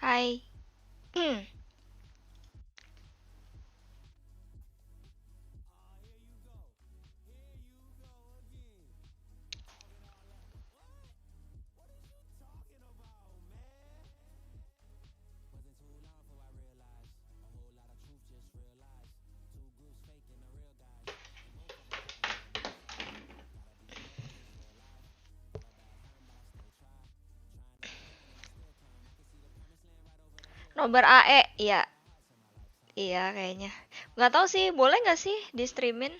Hai. Nobar AE, iya. Iya kayaknya. Nggak tahu sih, boleh nggak sih di streamin?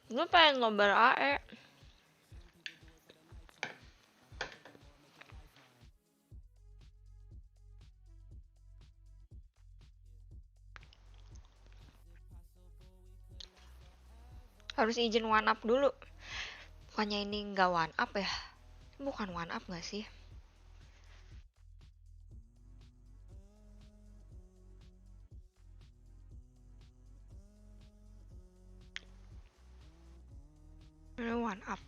Gue pengen nobar AE. Harus izin one up dulu. Bukannya ini nggak one up ya? Bukan one up nggak sih? Ini one up.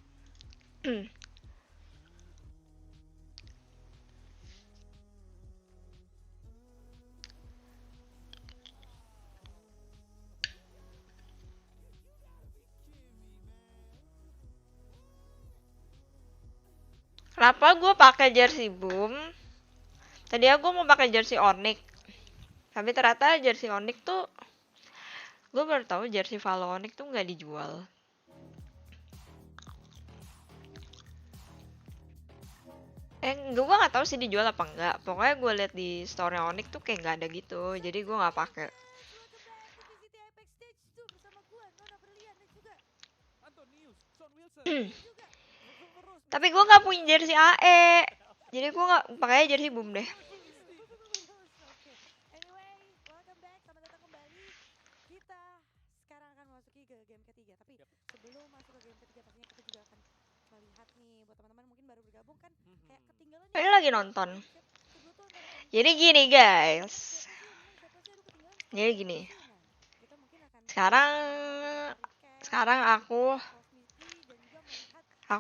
Kenapa gue pakai jersey Boom? Tadi aku mau pakai jersey Onyx. Tapi ternyata jersey Onyx tuh gue baru tahu jersey Valo Onyx tuh nggak dijual. Gue nggak tahu sih dijual apa enggak. Pokoknya gue liat di store Onyx tuh kayak nggak ada gitu. Jadi gue nggak pakai. Tapi gue nggak punya jersey AE. Jadi gue nggak pakai jersey Boom deh. Ini lagi nonton. Jadi gini guys. Jadi gini. Sekarang aku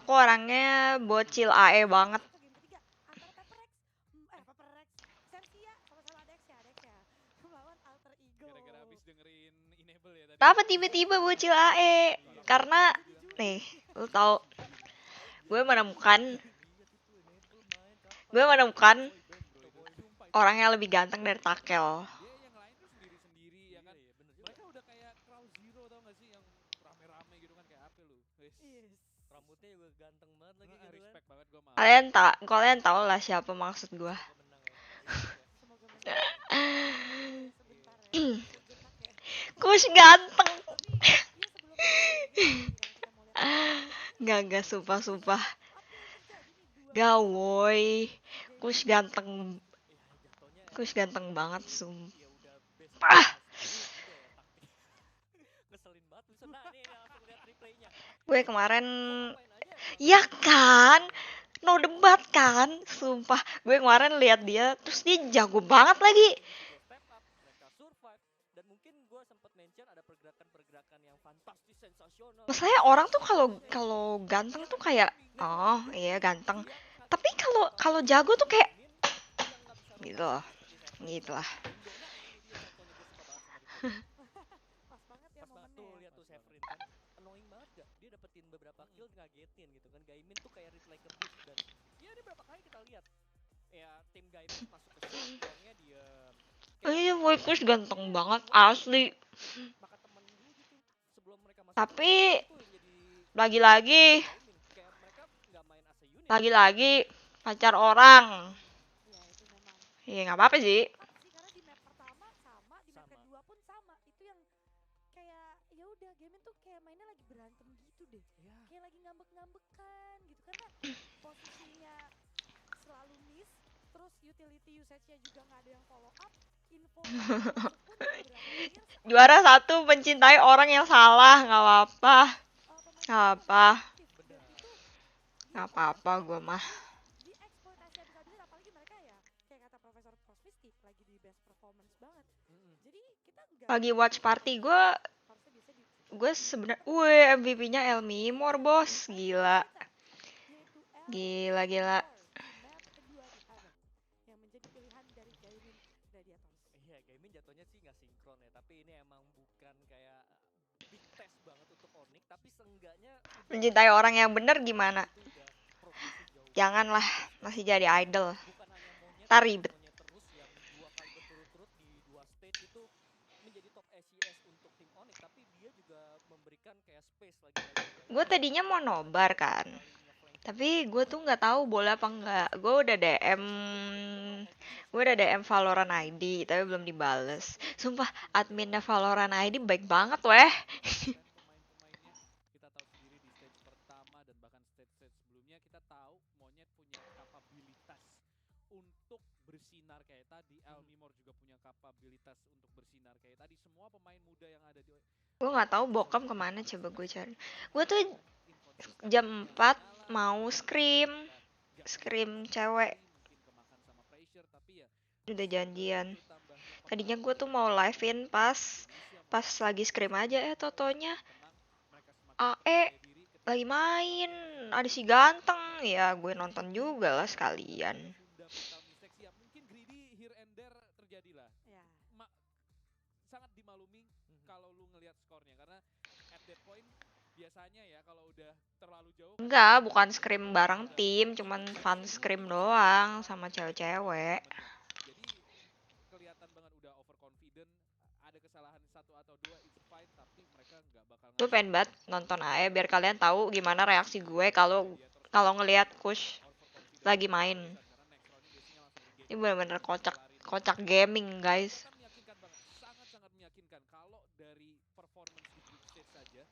orangnya bocil AE banget. Tapi tiba-tiba bocil AE? Karena nih, lu tau, gue menemukan orang yang lebih ganteng dari Takel. Kalian tahu lah siapa maksud gue. Kush ganteng. Gak, sumpah. Gawoy. Kush ganteng banget, sumpah. Gue kemarin, ya kan, no debat kan, sumpah. Gue kemarin lihat dia, terus dia jago banget lagi. Masalahnya orang tuh kalau ganteng tuh kayak, oh iya ganteng. Tapi kalau jago tuh kayak, gitu lah. Iya, Kush ganteng banget asli. Tapi lagi-lagi pacar orang. Iya nggak apa-apa sih. Juara satu mencintai orang yang salah, nggak apa-apa gue mah. Lagi watch party gue sebenarnya MVP-nya El Mimor, bos, gila. Gila. Yang menjadi pilihan dari Gaimin Gladiators. Iya, Gaimin jatuhnya sih nggak sinkron ya, tapi ini emang bukan kayak big test banget untuk Onyx, tapi seenggaknya Mencintai orang yang benar gimana? itu udah progresif jauh banget. Janganlah, masih jadi idol. Bukan hanya monyet, Ntar tapi ribet. monyet terus yang 2 kali berturut-turut di 2 stage itu menjadi top SES untuk tim Onyx, tapi dia juga memberikan kayak space lagi-lagi. Gue tadinya mau nobar kan, tapi gue tuh nggak tahu boleh apa enggak. Gue udah DM Valorant ID tapi belum dibales. Sumpah adminnya Valorant ID baik banget weh. Pemain-pemainnya kita tahu sendiri di stage pertama dan bahkan stage-stage sebelumnya kita tahu monyet punya kapabilitas untuk bersinar kayak tadi. Elmimor juga punya kapabilitas untuk bersinar kayak tadi. Semua pemain muda yang ada di Gue nggak tahu Bokam kemana, coba gue cari. Gue tuh jam 4 mau scream cewek, mungkin kemakan sama pressure, tapi ya udah janjian. tambahnya Tadinya gue tuh mau live-in pas lagi scream aja, totonya mereka semakin AE diri lagi main, ada si ganteng. Ya gue nonton juga lah sekalian. fundamental mistakes ya mungkin greedy here and there terjadi lah. Ya. Sangat dimaklumi kalau lu ngelihat skornya karena at that point biasanya ya kalau udah terlalu jauh Enggak, bukan scream bareng tim, cuman fun scream doang sama cewek-cewek. jadi kelihatan banget udah overconfident, ada kesalahan 1 atau 2 it's fine, tapi mereka nggak bakal Gue pengen banget nonton AE biar kalian tahu gimana reaksi gue kalau ngelihat Kush lagi main. Ini bener-bener kocak gaming guys. meyakinkan banget, sangat-sangat meyakinkan kalau dari performance di group stage saja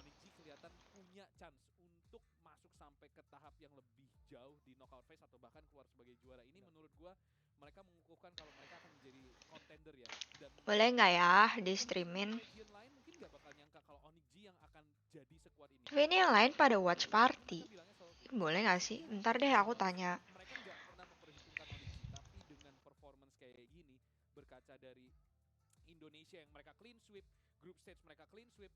Onyx G kelihatan punya chance untuk masuk sampai ke tahap yang lebih jauh di knockout phase atau bahkan keluar sebagai juara. Ini menurut gua mereka mengukuhkan kalau mereka akan menjadi contender ya. Dan Boleh nggak ya di streamin? region lain mungkin nggak bakal nyangka kalau Onyx G yang akan jadi sekuat ini. Tapi ini yang lain pada watch party. Boleh nggak sih? Ntar deh aku tanya. Mereka nggak pernah memperhitungkan Onyx G, tapi dengan performance kayak gini, berkaca dari Indonesia yang mereka clean sweep, group stage mereka clean sweep,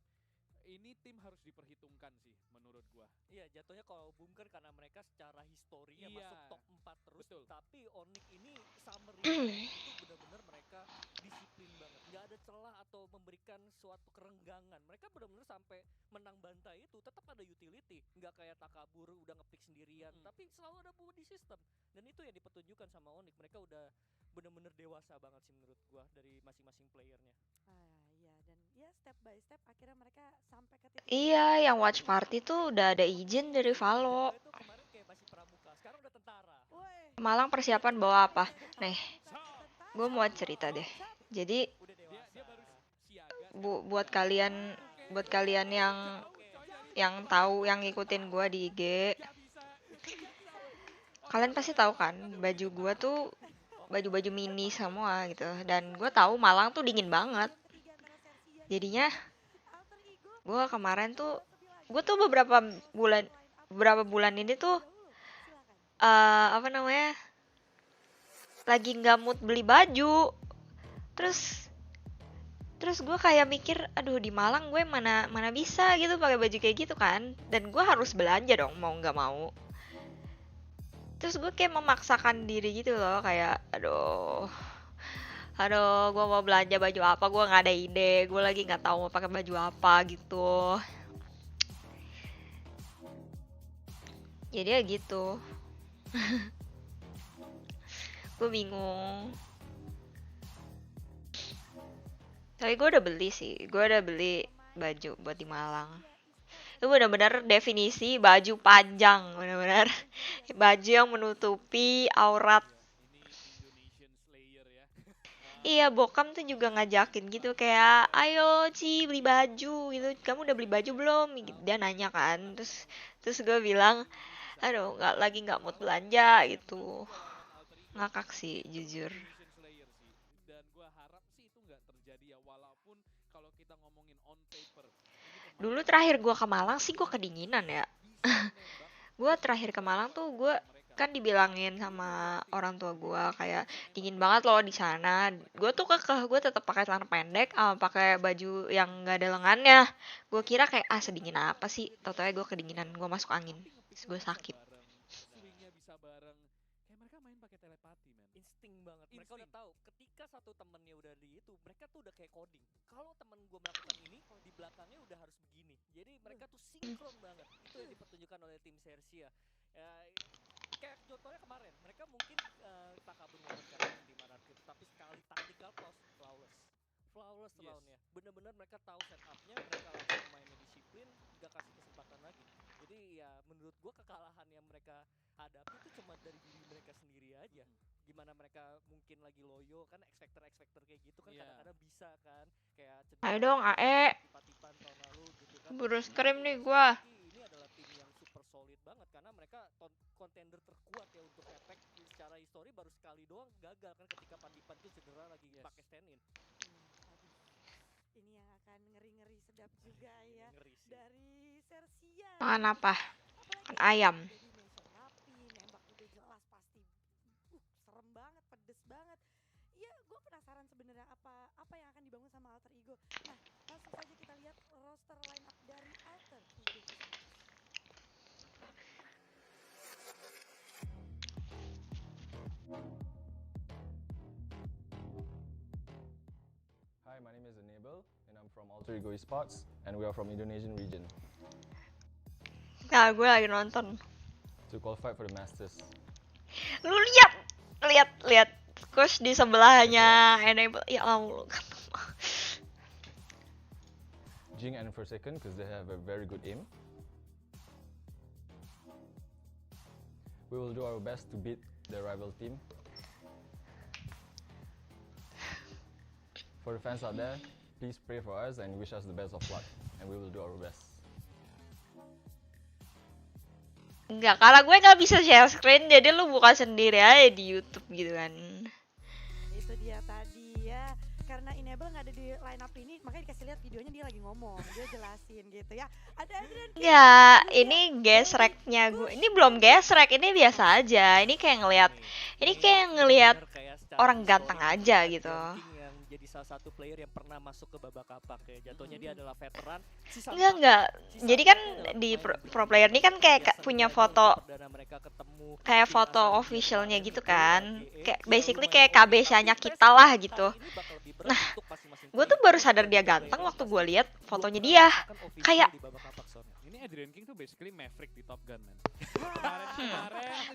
ini tim harus diperhitungkan sih menurut gua. Iya, jatuhnya kalau Bunker karena mereka secara histori ya Iya. masuk top 4 terus. Betul. Tapi Onyx ini summary itu benar-benar mereka disiplin banget. Nggak ada celah atau memberikan suatu kerenggangan. Mereka benar-benar sampai menang bantai itu tetap ada utility. Nggak kayak Takabur udah ngepick sendirian, tapi selalu ada body system. Dan itu yang dipertunjukkan sama Onyx. Mereka udah benar-benar dewasa banget sih menurut gua dari masing-masing playernya. Iya, dan ya step by step akhirnya mereka sampai ke titik. Iya, yang watch party tuh udah ada izin dari Valo. Itu kemarin kayak masih pramuka, sekarang udah tentara. Woi, Malang persiapan bawa apa? Nih, gue mau cerita deh. Jadi Udah dewasa. Dia baru siaga. buat kalian yang tahu, yang ngikutin gue di IG, kalian pasti tahu kan baju gue tuh baju-baju mini semua gitu. Dan gue tahu Malang tuh dingin banget. Jadinya gue kemarin tuh gue tuh beberapa bulan ini tuh apa namanya, lagi nggak mood beli baju. Terus gue kayak mikir, aduh di Malang gue mana bisa gitu pakai baju kayak gitu kan, dan gue harus belanja dong mau nggak mau. Terus gue kayak memaksakan diri gitu loh, kayak aduh gue mau belanja baju apa, gue nggak ada ide, gue lagi nggak tahu mau pakai baju apa gitu. Jadi ya gitu. Gue bingung. Tapi gue udah beli baju buat di Malang. Itu benar-benar definisi baju panjang, benar-benar baju yang menutupi aurat. Ini Indonesian Slayer ya. Iya, Bokam tuh juga ngajakin gitu, kayak ayo Ci beli baju gitu, kamu udah beli baju belum? Dia nanya kan, terus gue bilang aduh nggak mood belanja gitu. Ngakak sih jujur. Indonesian Slayer sih. Dan gua harap sih itu nggak terjadi ya, walaupun kalau kita ngomongin on paper. Dulu terakhir gue ke Malang sih gue kedinginan ya. Gue terakhir ke Malang tuh gue kan dibilangin sama orang tua gue kayak dingin banget loh di sana. Gue tuh gue tetap pakai celana pendek, pakai baju yang nggak ada lengannya. Gue kira kayak sedingin apa sih, tau-tau gue kedinginan, gue masuk angin, terus gue sakit. bisa bareng. Kayak mereka main pakai telepati, men. Insting banget. Mereka udah Insting. tahu ketika satu temennya udah di itu, mereka tuh udah kayak coding. Kalau temen gue melakukan ini, di belakangnya udah harus begini. Jadi mereka tuh sinkron banget. Itu yang dipertunjukkan oleh tim Sersia. Ya, kayak contohnya kemarin, mereka mungkin takabur momen karena di Monarch, tapi sekali tactical toss flawless Yes. lawannya. Bener-bener mereka tahu setupnya, mereka langsung mainnya disiplin, gak kasih kesempatan lagi. Jadi ya menurut gua kekalahan yang mereka hadapi itu cuma dari diri mereka sendiri aja. Gimana mereka mungkin lagi loyo kan, expector kayak gitu kan Iya. kadang-kadang bisa kan, kayak Ayo dong, AE. tipa-tipan tahun lalu gitu kan. Buru Tapi scrim nih gua. ini adalah tim yang super solid banget karena mereka contender terkuat ya untuk efek secara histori, baru sekali doang gagal kan ketika Pandipan tuh cedera lagi pakai stand in. Aduh. Ini yang akan ngeri-ngeri sedap juga ya Ngeri sih. dari Sersia. Makan apa? Apalagi Makan ayam. udah di-mention rapi, nembak udah jelas pasti. Serem banget, pedes banget. Iya, gue penasaran sebenarnya apa yang akan dibangun sama Alter Ego. Nah, langsung saja kita lihat roster line up dari Alter Ego. Hi, my name is Enable, and I'm from Alter Ego Esports, and we are from Indonesian region Nah, gue lagi nonton. to qualify for the Masters. Lu lihat. Coach di sebelahnya Enable. Ya Allah. Jing and Forsaken because they have a very good aim. We will do our best to beat the rival team. For the fans out there, please pray for us and wish us the best of luck, and we will do our best. Enggak, karena gue nggak bisa share screen, jadi lu buka sendiri aja di YouTube gitu kan. Itu dia tadi ya, karena Enable nggak ada di line up ini, makanya dikasih lihat videonya dia lagi ngomong, dia jelasin gitu ya. Ada Adrian King. Ya, ini gesreknya gue. Ini belum gesrek, ini biasa aja. Ini kayak ngelihat, ini kayak ngelihat Kayak secara orang histori, ganteng aja Adrian gitu. King yang jadi salah satu player yang pernah masuk ke babak kapak ya. Jatuhnya dia adalah veteran. Enggak. Jadi kan di pro player ini kan kayak punya foto, kayak foto officialnya gitu kan. Kayak basically kayak KBSA-nya kita lah gitu. Nah, gue tuh baru sadar dia ganteng waktu gue lihat fotonya dia. Kayak Ini Adrian King tuh basically Maverick di Top Gun, man.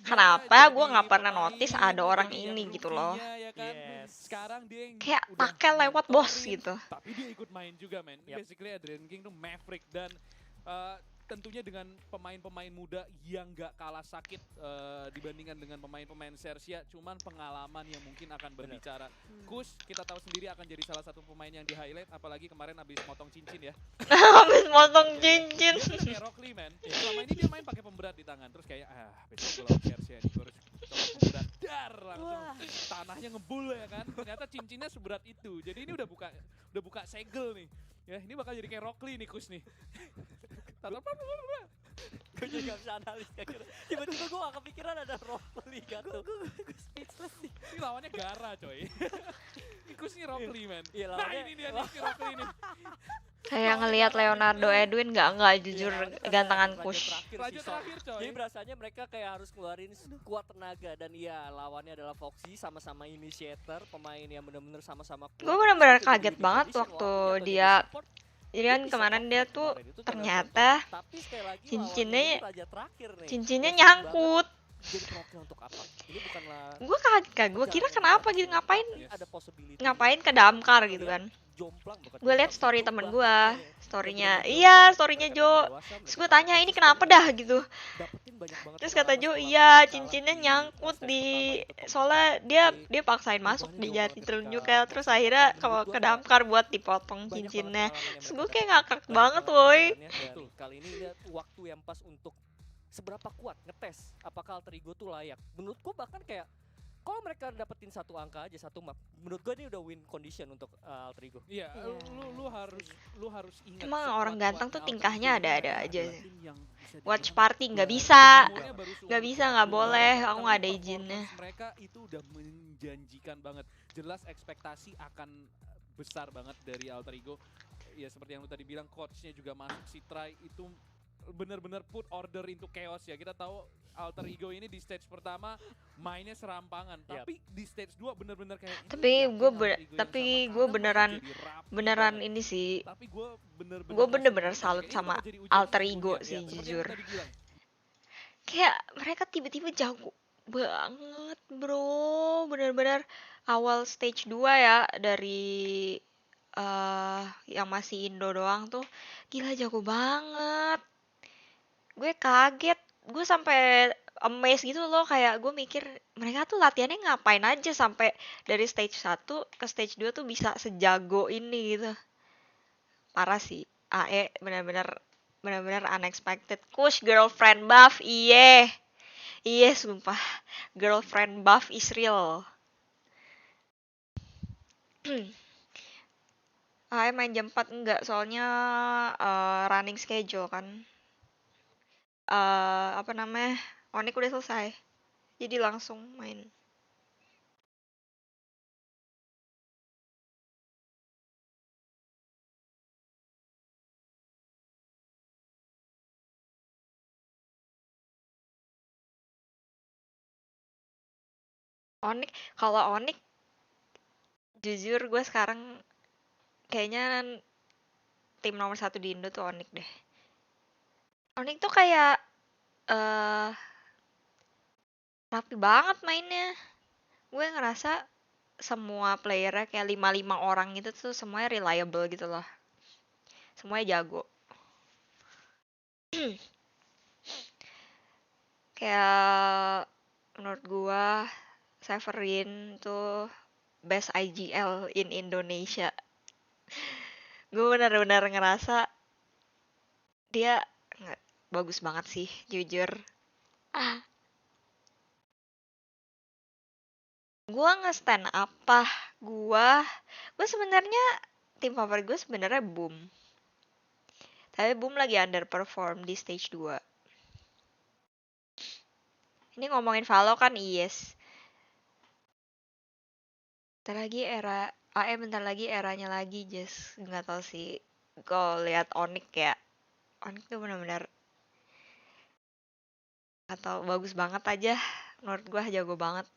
kenapa gue nggak pernah notice ada orang ini gitu loh. Ya kan? Yes. Sekarang dia yang Kayak udah pakai lewat bos mentorin, gitu. tapi dia ikut main juga, man. Yap. Basically Adrian King tuh Maverick dan tentunya dengan pemain-pemain muda yang gak kalah sakit dibandingkan dengan pemain-pemain Sersia, cuman pengalaman yang mungkin akan berbicara. Kus, kita tahu sendiri akan jadi salah satu pemain yang di-highlight, apalagi kemarin abis motong cincin ya. Habis motong cincin. Dia tuh kayak Rock Lee, man. Selama ini dia main pakai pemberat di tangan, terus kayak besok gue lawan Sersia nih, gue harus coba pemberat, dar langsung tanahnya ngebul ya kan. Ternyata cincinnya seberat itu, jadi ini udah buka segel nih. Ya, ini bakal jadi kayak Rock Lee nih Kus nih. Gue juga gak bisa analis kira-kira. Tiba-tiba gue gak kepikiran ada Rock Lee gitu. Gue speechless nih. Ini lawannya Gara coy. Kus nih Rock Lee, man. Iya, Nah lawannya- ini dia nih si Rock Lee nih. Kayak ngelihat Leonardo Edwin nggak jujur gantengan Kush. Raja terakhir coy. Jadi berasanya mereka kayak harus keluarin kuat tenaga, dan iya lawannya adalah Foxy, sama-sama initiator, pemain yang benar-benar sama-sama kuat. Gue benar-benar Jadi kaget di banget condition waktu lawannya atau dia. jadi support, Jadi kan bisa kemarin dia perfect tuh kemarin. Itu adalah ternyata contoh. Tapi sekali lagi cincinnya- lawannya ini raja terakhir nih. cincinnya Yang sering banget nyangkut. Jadi perwakilan untuk apa? Ini bukanlah Gue kaget, gue kira kenapa gitu, ngapain ada possibility ngapain ke damkar gitu kan. jomplang, bukan Gue liat jomplang, story dicoba. temen gue, Iya. storynya, Bener-bener iya jomplang. storynya Mereka Jo. dewasa, Terus mereka gue tanya ini kenapa dah gitu. dapetin banyak banget Terus kata pengalaman Jo, setelah iya kalah cincinnya di nyangkut stage di, pertama itu. soalnya dia Jadi, paksain masuk perubahannya di jauh jari banget telunjuknya. ketika Terus Foxy akhirnya menurut kalau gua ke kayak damkar buat dipotong banyak banget cincinnya. pengalaman yang Terus mereka gue kayak dapat. ngakak Banyak banget banget woi. pelajarannya, dan kali ini lihat waktu yang pas untuk seberapa kuat ngetes apakah Alter Ego tuh layak. Menurut gua bahkan kayak kalau mereka dapetin satu angka aja, satu map, menurut gua ini udah win condition untuk Alter Ego. Iya, Iya. lu harus ingat. Emang sekuat-kuatnya orang ganteng tuh Alter tingkahnya Ego ada-ada adalah aja. tim yang bisa Watch dibilang party nggak baru- bisa. umurnya baru Nggak seumur bisa, 40 nggak boleh. tahun, Aku tapi nggak ada performance izinnya. Mereka itu udah menjanjikan banget. Jelas ekspektasi akan besar banget dari Alter Ego. Ya seperti yang lu tadi bilang, coachnya juga masuk, si Try itu bener-bener put order into chaos ya. Kita tahu Alter Ego ini di stage pertama mainnya serampangan, Yap. tapi di stage 2 bener-bener kayak ini Tapi yakin gue Alter Ego yang tapi sama, gue karena beneran main jadi rapi beneran banget. ini sih. Tapi gue bener-bener Gue ngerasa bener-bener mereka salut kayak ini sama bakal jadi ujian Alter sesungguhnya. Ego Ya, sih, seperti yang jujur. tadi bilang. Kayak mereka tiba-tiba jago banget, bro. Bener-bener awal stage 2 ya, dari yang masih Indo doang tuh, gila jago banget. Gue kaget, gue sampai amazed gitu loh, kayak gue mikir mereka tuh latihannya ngapain aja sampai dari stage 1 ke stage 2 tuh bisa sejago ini gitu. Parah sih. AE bener-bener unexpected. Kush girlfriend buff, iye. Iya, sumpah. Girlfriend buff is real. AE main jam 4 enggak, soalnya running schedule kan. Apa namanya? Onyx udah selesai. Jadi langsung main. Onyx, kalau Onyx jujur gue sekarang kayaknya tim nomor 1 di Indo tuh Onyx deh. Onyx tuh kayak rapi banget mainnya. Gue ngerasa semua playernya kayak 5 orang gitu tuh semuanya reliable gitu loh. Semuanya jago. Kayak menurut gua Severin tuh best IGL in Indonesia. Gue bener-bener ngerasa dia bagus banget sih, jujur. Gua nge-stand apa? Gua sebenarnya tim favorit gue sebenarnya Boom. Tapi Boom lagi underperform di stage 2. Ini ngomongin Valo kan, yes. Bentar lagi bentar lagi eranya lagi, Jess. Nggak tahu sih. Kalau lihat Onyx ya, Onyx tuh benar-benar atau bagus banget aja. Menurut gua jago banget.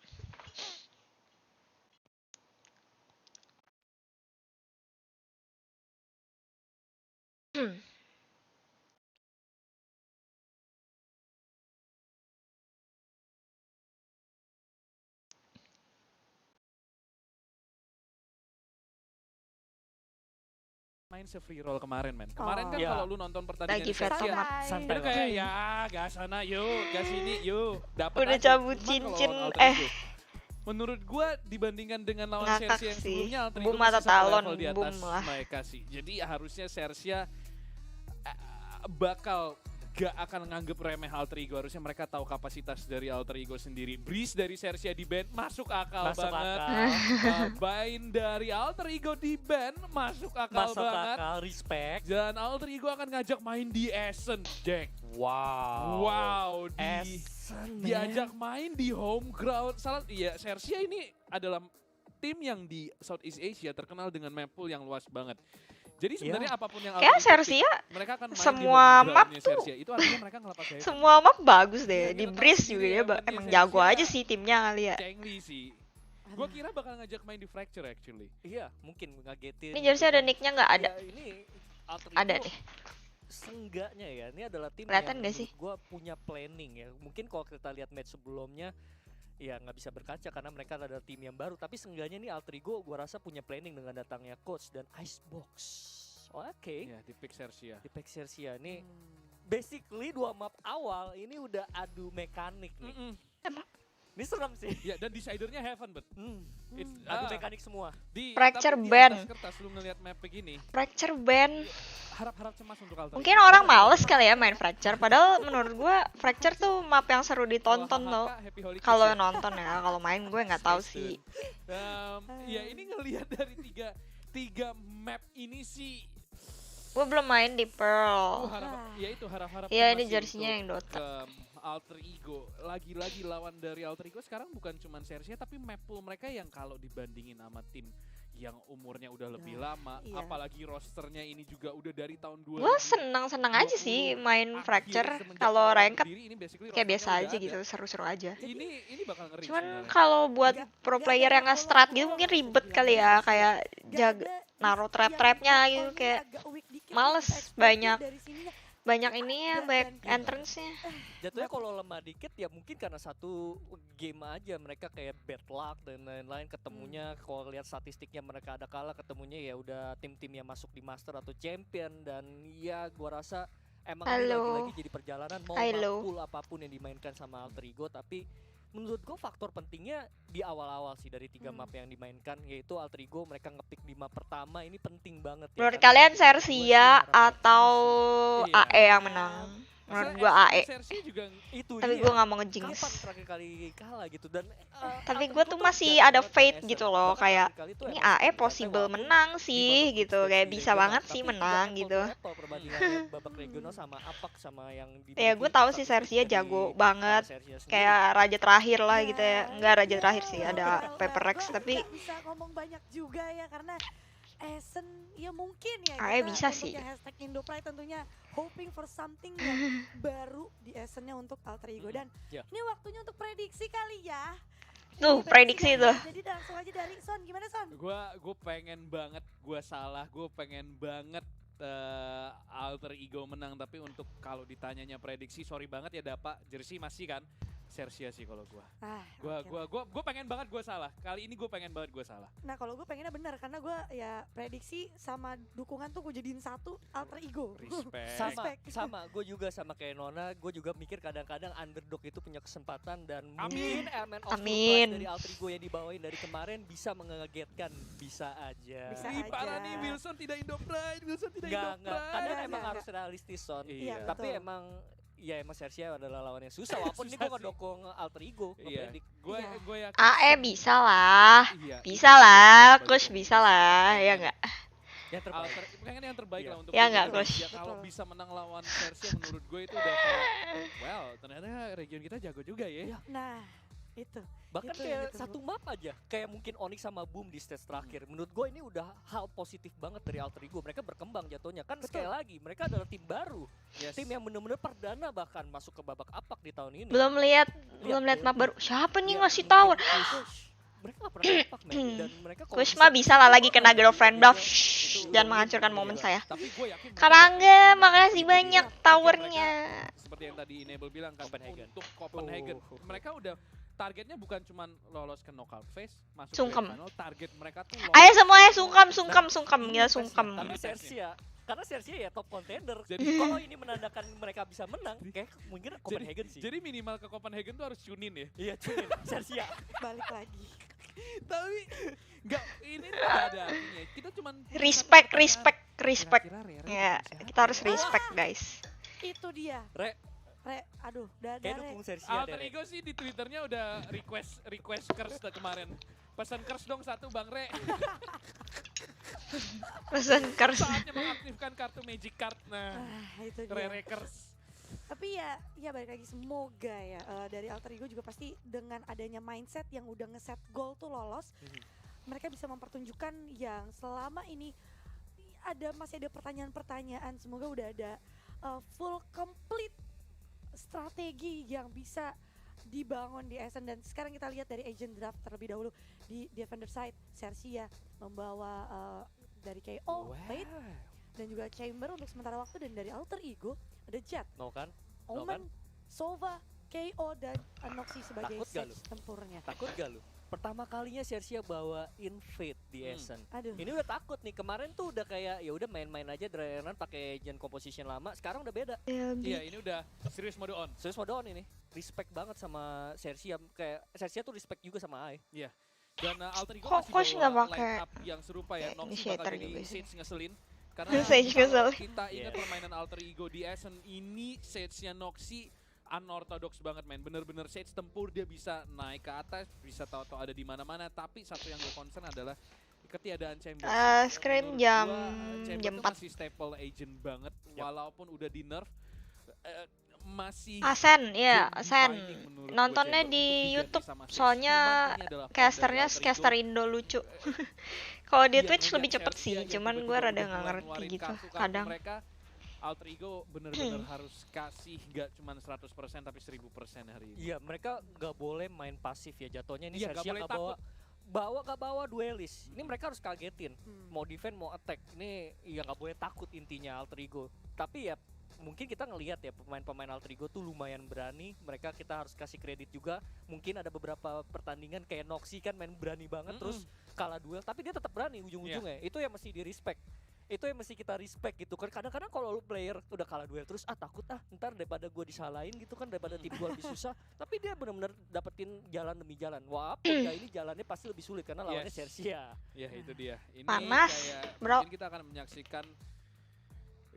Main se-free roll kemarin, men. Kemarin kan Iya. kalau lu nonton pertandingan Lagi Sersia, santai. Santai itu kayak ya gas sana yuk, gas sini yuk, dapat Udah aja. cabut Cuman cincin, kalau lawan Alter Ego, menurut gua dibandingkan dengan lawan Ngakak Sersia yang sih. sebelumnya, Alter Ego Boom masih atau satu Talon, level di Boom atas lah. mereka sih. Jadi harusnya Sersia bakal gak akan nganggep remeh Alter Ego. Harusnya mereka tahu kapasitas dari Alter Ego sendiri. Breeze dari Sersia di ban masuk akal Masuk banget. akal. Bain dari Alter Ego di ban masuk akal Masuk banget. akal, respect. Dan Alter Ego akan ngajak main di Essence, Jack. Wow. Wow, diajak man. main di home ground. Iya, Sersia ini adalah tim yang di Southeast Asia terkenal dengan map pool yang luas banget. Jadi sebenarnya apapun yang Kayak Alter Ego Sersia pick, mereka akan main semua di home map groundnya tuh- Sersia. Itu artinya mereka ngelepas saya. semua map bagus deh. Iya, Di kita tahu Breeze sendiri juga dia ya, bandnya emang Sersia jago aja sih timnya kali ya. Chengli sih. Gua kira bakal ngajak main di Fracture actually. Iya, mungkin ngagetin. Ini jersey ada nicknya nggak ada? Ya, ini Alter Ada Ego deh. Senggaknya ya, ini adalah tim Kelihatan yang nggak sih? gue punya planning ya. Mungkin kalau kita lihat match sebelumnya, ya nggak bisa berkaca karena mereka adalah tim yang baru. Tapi seenggaknya nih Alter Ego gue rasa punya planning dengan datangnya coach dan Icebox. Oke, Iya, di pick Sersia. di Pax Sersia nih. Basically 2 map awal ini udah adu mekanik nih. Ini serem sih. Ya, dan decidernya Heaven, bet. It's- Adu ah. mekanik semua. Fracture tapi di ban. atas kertas lu ngelihat map begini, Fracture ban. harap-harap cemas untuk Alter Mungkin Ego. orang males kali ya main Fracture. Padahal menurut gua Fracture tuh map yang seru ditonton Kalau loh. HHK, Happy Holy Kalau Kiss ya. nonton ya, kalau main gue nggak tahu Stay sih. tune. Ya ini ngelihat dari tiga map ini sih, Gue belum main di Pearl. ya itu harap-harap Iya, cemas ini sih jersinya untuk, yang Dota. Alter Ego. Lagi-lagi lawan dari Alter Ego sekarang bukan cuma Sersia tapi map pool mereka yang kalau dibandingin sama tim yang umurnya udah lebih Nah, lama, iya. apalagi rosternya ini juga udah dari tahun Gue seneng-seneng aja sih 20 main akhir Fracture. semenjak Kalau Valorant ranked berdiri, ini basically kayak biasa rosternya aja udah gitu, ada. seru-seru aja. Ini bakal ngeri Cuman sebenarnya. kalau buat Nggak- pro nggak player ada yang nge-strat gitu follow mungkin bisa ribet dibilang, kali bener ya, sih. kayak Nggak jaga ada naruh yang trap-trapnya not gitu, only kayak agak weak dikit, males, bisa expect banyak dari sininya. ininya, Ada, banyak dan- entrance-nya. Jatuhnya kalau lemah dikit ya mungkin karena satu game aja mereka kayak bad luck dan lain-lain ketemunya. Kalau lihat statistiknya mereka ada kalah ketemunya ya udah tim-tim yang masuk di master atau champion, dan ya gua rasa emang ini Halo. lagi-lagi jadi perjalanan mau Halo. pool apapun yang dimainkan sama Alter Ego, tapi menurut gua faktor pentingnya di awal-awal sih dari 3 map yang dimainkan, yaitu Alter Ego mereka ngepick di map pertama ini penting banget ya. Menurut karena kalian gua sih Sersia harapan atau Iya. AE yang menang? Menurut gua AE. Sersi juga itu Tapi dia. gue nggak mau ngejinx. Kapan terakhir kali kalah gitu, dan Tapi Alter gue Ego tuh tuh masih jarang ada banget faith main gitu Ascent. loh, Bahkan kayak terakhir kali tuh ini emang AE sebenarnya possible walaupun menang di sih babak gitu, stage kayak di bisa regional, banget tapi sih tidak menang apple gitu. to apple perbandingannya babak regional sama Apak sama yang Ya dimiliki gue tahu sih statistik Sersia dari jago banget, Sersia sendiri. kayak raja terakhir lah Ya, gitu ya. Enggak raja ya, terakhir sih, ada well, Paper Rex, gua tapi nggak bisa ngomong banyak juga ya karena Essen ya mungkin ya AE kita bisa untuk sih. yang hashtag Indopride tentunya hoping for something yang baru di Essennya untuk Alter Ego, dan Ya. ini waktunya untuk prediksi kali ya. Tuh, Ini prediksi kali tuh. ya. Jadi langsung aja dari Son, gimana Son? Gue pengen banget gue salah, gue pengen banget Alter Ego menang, tapi untuk kalau ditanyanya prediksi, sorry banget ya Dapa, jersey masih kan Sersia sih kalau gue. Ah, oke lah. Gue pengen banget gue salah. Kali ini gue pengen banget gue salah. Nah kalau gue pengennya benar karena gue ya prediksi sama dukungan tuh gue jadiin satu Alter Ego. Respect. Sama gue juga sama kayak Nona, gue juga mikir kadang-kadang underdog itu punya kesempatan, dan Amin. mungkin element of Amin. surprise dari Alter Ego yang dibawain dari kemarin bisa mengagetkan, bisa aja. Bisa Ih, aja. parah nih, Wilson tidak Indopride, Wilson tidak Enggak, Indopride. kadang Enggak, emang enggak. harus realistis Son. Iya. Tapi betul. emang ya emang Sersia adalah lawan yang susah, walaupun ini Susah gue sih. ngedukung Alter Ego Iya, ngepredik. gue Iya. gue yakin. AE bisa lah. Iya, Bisa itu lah, sebagai Coach bisa lah, ya enggak? Yang terbaik. Pengen yang terbaik Iya. lah untuk Ya tim nggak, kita. Coach? Ya, kalau Betul. bisa menang lawan Sersia menurut gue itu udah kayak, well ternyata region kita jago juga ya. Nah itu. Bahkan Itu yang kayak ditunggu. satu map aja, kayak mungkin Onyx sama Boom di stage terakhir. Menurut gue ini udah hal positif banget dari Alter Ego. Mereka berkembang jatuhnya. Kan Betul. sekali lagi, mereka adalah tim baru. Yes. Tim yang bener-bener perdana bahkan masuk ke babak apak di tahun ini. Belum lihat map baru. Siapa nih ngasih tower? Mereka gak pernah apak, men. Dan mereka kalau Coach mah bisa lah lagi kena girlfriend buff. Shh, jangan menghancurkan momen saya. Tapi gue yakin mereka Karangga, bakal makasih gitu banyak ya. towernya. Seperti yang tadi Enable bilang kan, Copenhagen. untuk Copenhagen Oh. mereka udah targetnya bukan cuman lolos ke knockout phase, masuk Sungkem. ke final, target mereka tuh Ayo semuanya sungkem, gila sungkem. Tapi Sersia, karena Sersia ya top contender. Jadi- Kalau ini menandakan mereka bisa menang, kayak mungkin Copenhagen sih. Jadi minimal ke Copenhagen tuh harus tune in ya. Iya, cuy. Sersia. Balik lagi. Tapi enggak, ini tuh gak ada artinya. Kita cuman Respect. Kira-kira Rere Ya, siapa? kita harus respect, guys. Itu dia. Re, Aduh, kayak Re. dukung Sersia Alter deh. Re. Ego sih di Twitternya udah request curse kemarin. Pesan curse dong satu Bang Re. Pesan curse. Saatnya mengaktifkan kartu Magic Card. Nah, Itu dia. Rere curse. Tapi ya balik lagi semoga ya dari Alter Ego juga pasti dengan adanya mindset yang udah ngeset goal tuh lolos, mereka bisa mempertunjukkan yang selama ini masih ada pertanyaan-pertanyaan. Semoga udah ada full complete strategi yang bisa dibangun di Essen, dan sekarang kita lihat dari agent draft terlebih dahulu di defender side. Sersia membawa dari KO, Fate, dan juga Chamber untuk sementara waktu, dan dari Alter Ego ada Jet, No kan? No Omen, Sova, KO, dan Anoxi sebagai Takut gak lu? sage tempurnya. Takut gak lu? Pertama kalinya Sersia bawain Fate di Essen. Aduh. Ini udah takut nih. Kemarin tuh udah kayak ya udah main-main aja Draenan pakai gen composition lama. Sekarang udah beda. Iya, ini udah serius mode on. Serius mode on ini. Respect banget sama Sersia. Kayak Sersia tuh respect juga sama AE. Dan Alter Ego Kok masih Coach nggak bawa pakai line up yang serupa ya. kayak Noxy initiator bakal jadi juga sih. Sage ngeselin. Karena Sage kalau ngeselin. kita ingat Iya. permainan Alter Ego di Essen ini, Sage-nya Noxy unorthodox banget, men. Bener-bener Sage tempur, dia bisa naik ke atas, bisa tahu-tahu ada di mana-mana. Tapi satu yang gue concern adalah ketiadaan Chamber. Scrim Menurut jam gua, Chamber jam tuh 4. masih staple agent banget, Yap. walaupun udah di nerf, masih Asen, ya, game Asen. defining menurut gua Nontonnya Chamber di untuk diganti YouTube, sama Sage. soalnya Cuman ini adalah plan casternya dari Alter caster Ego. Indo lucu. Kalau di Iya, Twitch ngeliat lebih cepet Chelsea sih, aja cuman gue tiba-tiba rada udah nggak mulai ngerti ngeluarin gitu kartu-kartu kadang. mereka. Alter Ego bener-bener harus kasih nggak cuma 100% tapi 1000% hari ini. Iya, mereka nggak boleh main pasif ya jatuhnya. Ini Iya, nggak Sersia boleh nggak bawa duelis. Ini mereka harus kagetin. Mau defend mau attack. Ini ya nggak boleh takut intinya Alter Ego. Tapi ya mungkin kita ngelihat ya pemain-pemain Alter Ego tuh lumayan berani. Mereka kita harus kasih kredit juga. Mungkin ada beberapa pertandingan kayak Noxy kan main berani banget terus kalah duel, tapi dia tetap berani ujung-ujungnya. Itu yang mesti di respect. Itu yang mesti kita respect gitu kan. Kadang-kadang kalau lu player udah kalah duel terus takut ntar daripada gue disalahin gitu kan, daripada tim gue lebih susah, tapi dia benar-benar dapetin jalan demi jalan. Walaupun ya ini jalannya pasti lebih sulit karena lawannya Sersia. Ya itu dia. Ini Panas, kayak bro. mungkin kita akan menyaksikan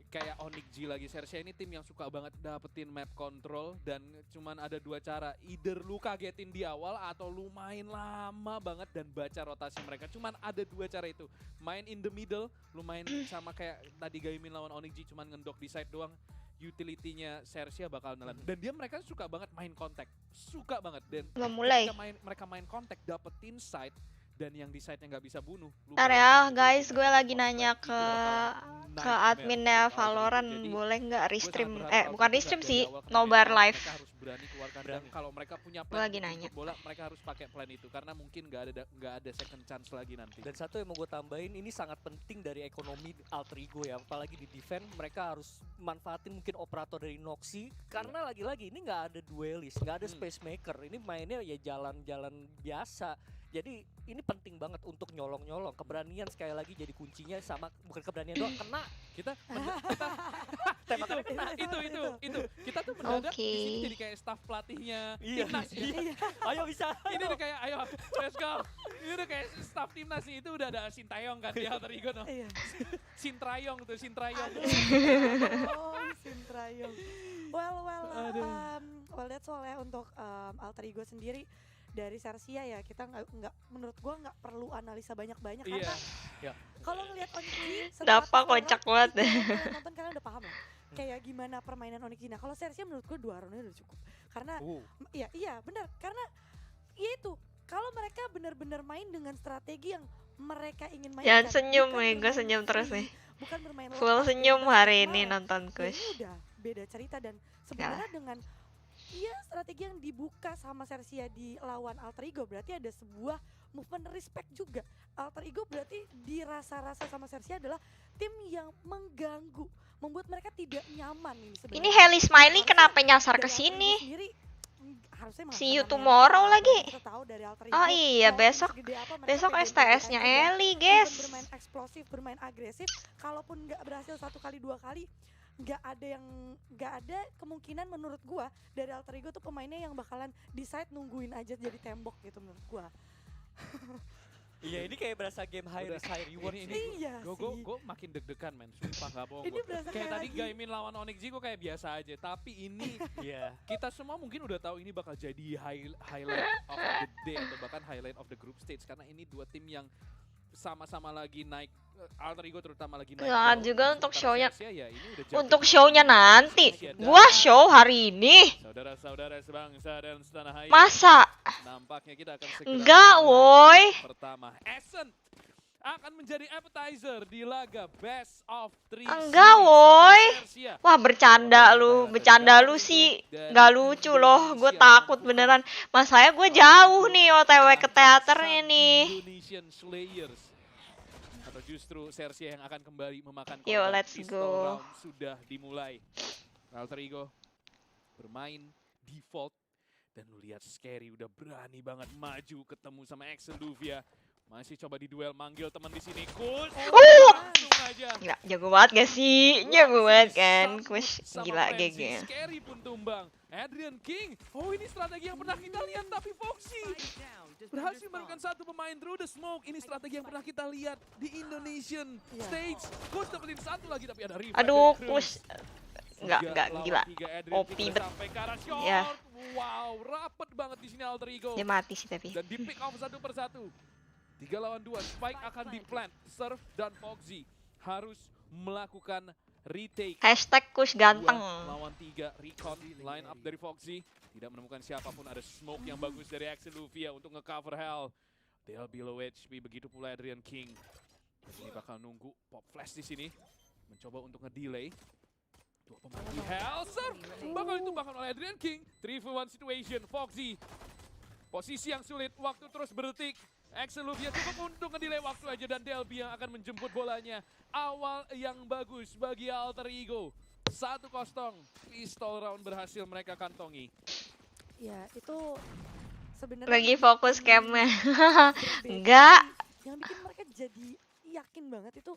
kayak Onyx G lagi. Sersia ini tim yang suka banget dapetin map control dan cuman ada dua cara. Either lu kagetin di awal atau lu main lama banget dan baca rotasi mereka. Cuman ada dua cara itu. Main in the middle, lu main sama kayak tadi Gaimin lawan Onyx G cuman ngendok di side doang. Utility-nya Sersia bakal nelen. Dan mereka suka banget main kontak. Suka banget. Dan Belum mulai. ketika mereka main kontak dapetin side dan yang di side-nya nggak bisa bunuh. Ntar ya guys, gue lagi nanya ke adminnya Valorant, boleh nggak restream? Bukan restream sih, nobar live. Mereka harus berani keluarkan dan kalau mereka punya Gua plan lagi untuk nanya. bola, mereka harus pakai plan itu karena mungkin nggak ada second chance lagi nanti. Dan satu yang mau gue tambahin, ini sangat penting dari ekonomi Alter Ego ya, apalagi di defense mereka harus manfaatin mungkin operator dari Noxy karena lagi-lagi ini nggak ada duelist, nggak ada space maker, ini mainnya ya jalan-jalan biasa. Jadi ini penting banget untuk nyolong-nyolong. Keberanian sekali lagi jadi kuncinya, sama bukan keberanian doang, kena. Kita Tembakannya kena. itu kita tuh mendadak Oke. di sini jadi kayak staff pelatihnya Iya. timnas ya. Ayo bisa. Ini udah kayak ayo let's go. Ini udah kayak staff timnas nih, itu udah ada Sintayong kan di Alter Ego no. Iya. Sintrayong. Oh, Sintrayong. Well, that's all ya untuk Alter Ego sendiri. Dari Sersia ya kita nggak menurut gua nggak perlu analisa banyak-banyak karena kalau ngelihat Onyx Dapat kocak banget. kalian nonton kalian udah paham ya kayak gimana permainan Onyx. Nah kalau Sersia menurut gua 2 roundnya udah cukup karena iya benar karena ya itu kalau mereka benar-benar main dengan strategi yang mereka ingin mainkan. Jangan senyum bukan nih, gue bermain senyum terus free, nih. bukan bermain Full lepas, senyum bebas, hari ini marah. nonton Ya, Kush. ini udah beda cerita dan sebenarnya dengan strategi yang dibuka sama Sersia di lawan Alter Ego berarti ada sebuah movement respect juga. Alter Ego berarti dirasa-rasa sama Sersia adalah tim yang mengganggu, membuat mereka tidak nyaman ini sebenarnya. Ini Heli Smiley Harusnya kenapa nyasar ke dari Alter Ego sini? sendiri, harusnya See you mengatakan tomorrow yang lagi. kita tahu dari Alter Oh Ego, iya, walaupun besok segede apa mereka besok pede STS-nya juga. Eli, Even guys. bermain eksplosif, bermain agresif, kalaupun nggak berhasil 1 kali 2 kali, nggak ada kemungkinan menurut gua dari Alter Ego tuh pemainnya yang bakalan decide nungguin aja jadi tembok gitu menurut gua. Iya, ini kayak berasa game high risk high reward ini. Iya sih. Gue makin deg-degan men, sumpah gak bohong. Ini berasa Kayak tadi lagi. Gaimin lawan Onyx G gue kayak biasa aja, tapi ini Iya. kita semua mungkin udah tahu ini bakal jadi highlight of the day atau bahkan highlight of the group stage karena ini dua tim yang sama-sama lagi naik, Alter Ego terutama lagi naik. Ya, daun. juga untuk Sementara show-nya. Sersia ya ini udah jatuh. Untuk show-nya nanti. Gua show hari ini. Saudara-saudara sebangsa dan setanah air. Masa? Nampaknya kita akan segera Enggak, memulai woi. pertama. Ascent akan menjadi appetizer di laga best of 3. Enggak, woi. Wah, bercanda lu sih. Nggak lucu loh, gue takut beneran. Masanya gue jauh nih OTW ke teaternya nih. Indonesian Slayers. Atau justru Sersia yang akan kembali memakan Yo, korban. let's Pistol go. round sudah dimulai. Alter Ego bermain default. Dan lu lihat Scary udah berani banget maju ketemu sama Axel Luvia. Masih coba di duel, manggil teman di sini. Kush. Langsung aja. Nggak, jago banget gak sih? Jago banget kan, Kush. Sama Gila Frenzy. GG. Scary pun tumbang. Adrian King. Oh, ini strategi yang pernah kita lihat, tapi Foxy berhasil menemukan satu pemain through the smoke. Ini strategi yang pernah kita lihat di Indonesian stage. Kush dapetin satu lagi, tapi ada revive Aduh, dari Cruz. Kush. Nggak, gila. OP bet. Sampai ke arah short. Ya. Wow, rapet banget di sini Alter Ego. Dia mati sih tapi. Dan di pick off satu persatu. 3 lawan 2, Spike akan di plant. Surf dan Foxy harus melakukan retake. Hashtag Kush 2 ganteng. lawan 3, recon line up dari Foxy. Tidak menemukan siapapun, ada smoke yang bagus dari Axel Luvia untuk nge-cover Hell. They'll below HP, begitu pula Adrian King. Ini bakal nunggu pop flash di sini, mencoba untuk ngedelay. Dua pemain di Hellser bakal ditumbangkan oleh Adrian King. 3v1 situation, Foxy. Posisi yang sulit, waktu terus berdetik. Exceluvia cukup untuk ngedelay waktu aja dan Delby yang akan menjemput bolanya. Awal yang bagus bagi Alter Ego. 1-0, pistol round berhasil mereka kantongi. Ya, itu sebenarnya Lagi yang fokus bikin camnya. berbeda Enggak. sih. Yang bikin mereka jadi yakin banget itu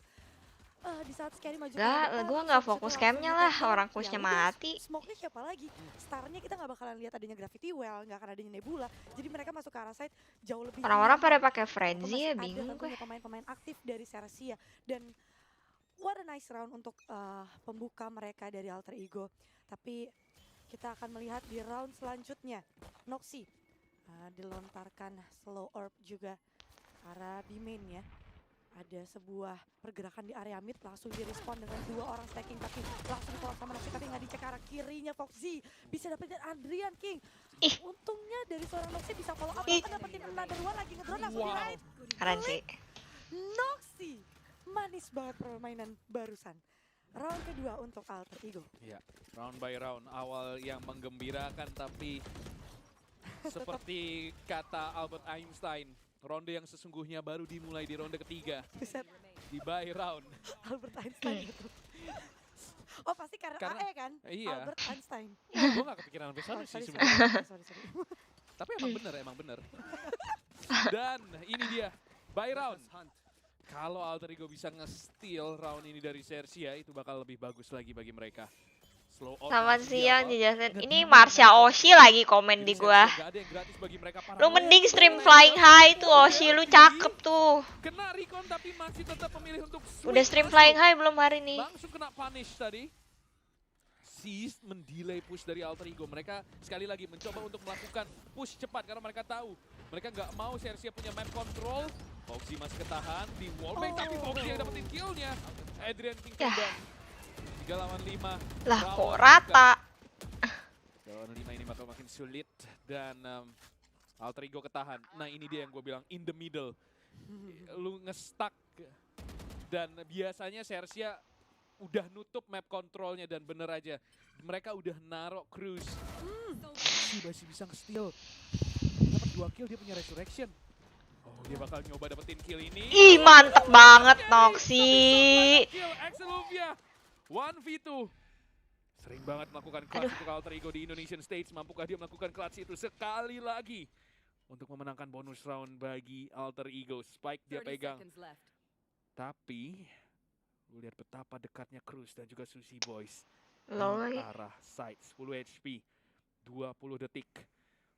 di saat Scary maju ke Enggak, depan, gue nggak satu-satu fokus langsung camnya lah. di-take down. Orang Ya pushnya udah, mati. smoke-nya siapa lagi? Star-nya kita nggak bakalan lihat adanya Gravity Well, nggak akan adanya Nebula. Jadi mereka masuk ke arah side jauh lebih Orang-orang pada nyaman. pakai Walaupun frenzy ya, masih ada bingung gue. tentunya pemain-pemain aktif dari Sersia. Dan what a nice round untuk pembuka mereka dari Alter Ego. Tapi kita akan melihat di round selanjutnya. Noxy dilontarkan slow orb juga ke arah B-main ya. Ada sebuah pergerakan di area mid, langsung di-respon dengan 2 orang stacking, tapi langsung ditolak sama Noxy, tapi nggak dicek ke arah kirinya. Foxy bisa dapetin Adrian King. Ih. Untungnya dari seorang Noxy bisa follow up, Ih. bahkan dapetin another one lagi ngedrone langsung Wow. di-raid. Keren sih. Noxy, manis banget permainan barusan. Round kedua untuk Alter Ego. Ya, round by round, awal yang menggembirakan tapi seperti kata Albert Einstein, ronde yang sesungguhnya baru dimulai di ronde ketiga, Buset, di by round. Albert Einstein gitu. Oh pasti karena Karena- AE kan? Iya, Albert Einstein. gue gak kepikiran sampai sana Oh, sih sorry, sebenarnya. sorry. Tapi emang bener. Dan ini dia, by round. Kalau Alter Ego bisa nge-steal round ini dari Sersia, itu bakal lebih bagus lagi bagi mereka. Slow out Selamat langsung di siang, awal. Jajasen. Nge-delay Ini mereka Marsha control. Oshi lagi komen Jadi di Sersia gua. nggak ada yang gratis bagi mereka. Lu Paranoia mending tuh stream oleh flying high tuh, Delby. Oshi lu cakep tuh. Kena recon tapi masih tetap memilih untuk Udah swing stream masuk. flying high belum hari ini? Langsung kena punish tadi. Seized mendelay push dari Alter Ego. Mereka sekali lagi mencoba untuk melakukan push cepat karena mereka tahu mereka nggak mau Sersia punya map control. Foxy masih ketahan di wallbang tapi Foxy yang dapetin killnya. Adrian King Yah. tumbang. 3 lawan 5. Lah Rawan kok juga. rata? 3 lawan 5 ini bakal makin sulit dan Alter Ego ketahan. Nah ini dia yang gue bilang in the middle. Lu nge-stuck dan biasanya Sersia udah nutup map kontrolnya dan bener aja mereka udah narok Cruz. Masih bisa nge-steal. Dapat 2 kill, dia punya resurrection. Oh, dia bakal nyoba dapetin kill ini. Ih, mantep banget, Noxy. Kill Exceluvia 1v2. Sering banget melakukan clutch Aduh. untuk Alter Ego di Indonesian Stage. Mampukah dia melakukan clutch itu sekali lagi untuk memenangkan bonus round bagi Alter Ego? Spike dia pegang. Tapi lu lihat betapa dekatnya Cruz dan juga Sushi Boys Low di lagi. arah side. 10 HP, 20 detik.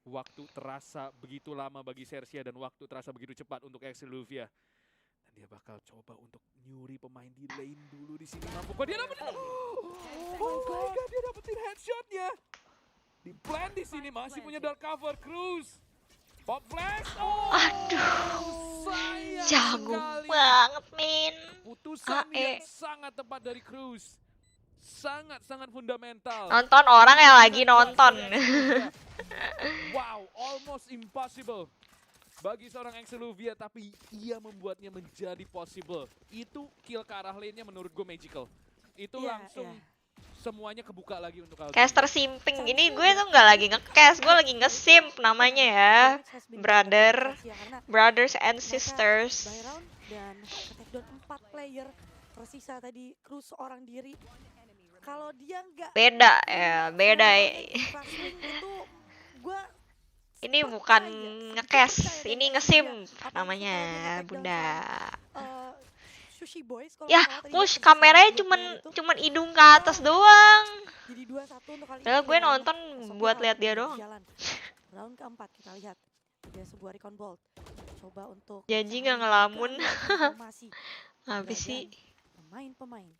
Waktu terasa begitu lama bagi Sersia dan waktu terasa begitu cepat untuk Exceluvia. Dan dia bakal coba untuk nyuri pemain di lane dulu di sini. Mampukah dia dapetin? Oh my god, dia dapetin headshotnya. Di plan di sini masih punya dark cover Cruz. Pop flash. Oh, sayang Jago sekali. banget, men. Putusan AE. yang sangat tepat dari Cruz. Sangat-sangat fundamental. Nonton orang yang lagi nonton. Wow, almost impossible bagi seorang Exceluvia, tapi ia membuatnya menjadi possible. Itu kill ke arah lane-nya menurut gue magical. Itu Iya, langsung iya. semuanya kebuka lagi untuk Alter. Caster simping. Ini gue tuh nggak lagi nge-cast, gue lagi nge-simp namanya ya. Brother. Brothers and sisters. By round dan ke down 4 player tersisa tadi Cruz seorang diri. Kalau dia nggak Beda ya, beda. flash wing itu gua Ini percaya, bukan sedikit nge-cast, percaya ini dengan nge-sim dia. Apalagi namanya, kalau dia nge-take down Bunda. Sushi Boys kalau Ya, nggak salah tadi push posisi kameranya dua cuman player itu cuman hidung ke atas doang. jadi 2-1 untuk kali Padahal ini gue dan nonton esoknya buat round lihat dia ketiga doang. berjalan. Round keempat kita lihat ada sebuah recon bolt coba untuk Janji mencari nggak ngelamun. informasi Habis sih. keberadaan pemain-pemain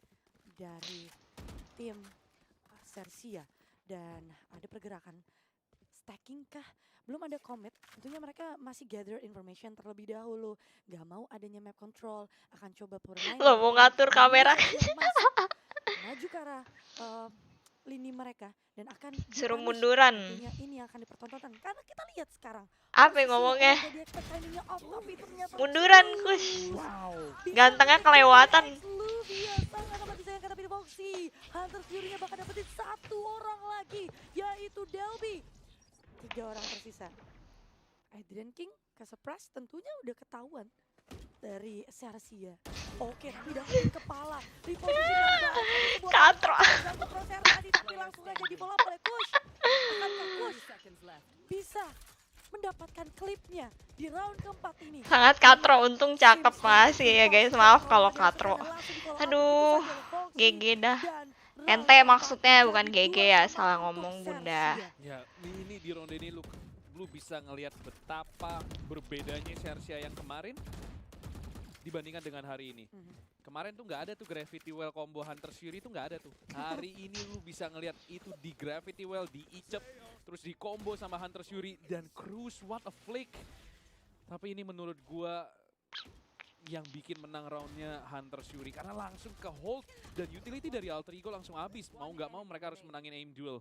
dari tim Sersia dan ada pergerakan stacking kah? Belum ada commit, tentunya mereka masih gather information terlebih dahulu. Gak mau adanya map control, akan coba bermain. Lo mau ngatur kamera. Sersia masih maju ke arah lini mereka dan akan Suruh dipunish. munduran. Tentunya ini yang akan dipertontonkan karena kita lihat sekarang Apa posisi yang ngomongnya? yang jadi expect timingnya off, tapi ternyata Munduran, Kus. Wow. bisa Gantengnya deteksi kelewatan. X Luvia sangat amat disayangkan tapi di Foxy Hunter Fury-nya bakal dapetin satu orang lagi yaitu Delby. 3 orang tersisa. Adrian King ke surprise tentunya udah ketahuan dari Sersia. Oke, tapi dapetin kepala di posisi yang baik. Sebuah Katro. satu crosshair tadi tapi langsung aja di follow up oleh Kush. Akankah Kush bisa mendapatkan klipnya di round keempat ini? Sangat Katro, untung cakep masih ya guys. Maaf kalau Katro. Aduh, GG dah. Ente maksudnya bukan GG ya, salah ngomong bunda. Ya, ini di ronde ini lu bisa ngelihat betapa berbedanya Sersia yang kemarin dibandingkan dengan hari ini. Kemarin tuh nggak ada tuh Gravity Well combo Hunter Fury tuh nggak ada tuh. Hari ini lu bisa ngelihat itu di Gravity Well, di Icep, terus di combo sama Hunter Fury dan Cruz, what a flick. Tapi ini menurut gua yang bikin menang roundnya Hunter Fury karena langsung ke hold dan utility dari Alter Ego langsung habis. Mau nggak mau mereka harus menangin aim duel.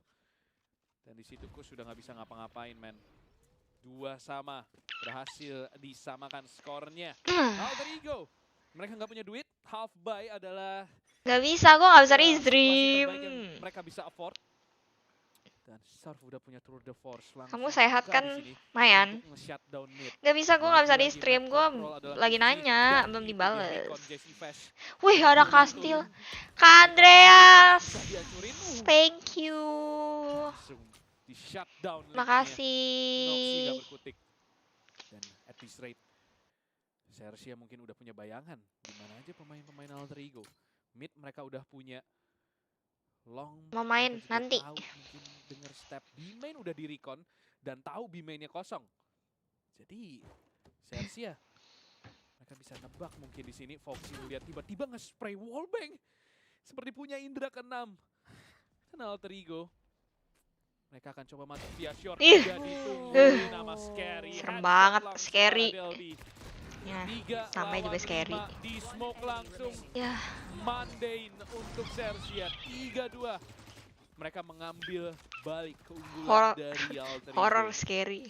Dan di situ Kus sudah nggak bisa ngapa-ngapain, men. 2-2 berhasil disamakan skornya. Alter Ego, mereka nggak punya duit. Half buy adalah Gak bisa, gue gak bisa situasi restream. terbaik yang mereka bisa afford. Dan Surf udah punya Tour de Force langsung. Kamu sehat buka kan, di sini Mayan? untuk nge-shutdown mid. Gak bisa, gue gak bisa Lagi-lagi restream. Red Gue Control adalah lagi kunci nanya, dan belum itu dia dibales. Recon Jesse Fash. Wih, ada Langsung Kastil. Kak Andreas, bisa dihancurin. thank you. Langsung di shutdown. Noxy Makasih. gak berkutik. Dan at this rate, Sersia mungkin udah punya bayangan di mana aja pemain-pemain Alter Ego. Mid mereka udah punya. Long Mau main mereka juga nanti. tahu, mungkin denger step B-main udah di recon dan tahu B-mainnya kosong. Jadi Sersia mereka bisa nebak mungkin di sini. Foxy lihat tiba-tiba nge-spray wallbang seperti punya Indra ke-6. Dan Alter Ego mereka akan coba masuk via short. Ih. Tidak ditunggu nama Scary. Serem Headshot banget, langsung Scary. pada Delby. Ya, 3 namanya juga lawan Scary. 5 di smoke langsung. Ya, Mundane untuk Sersia 3-2. Mereka mengambil balik keunggulan Horor- dari Alter Ego. horror scary.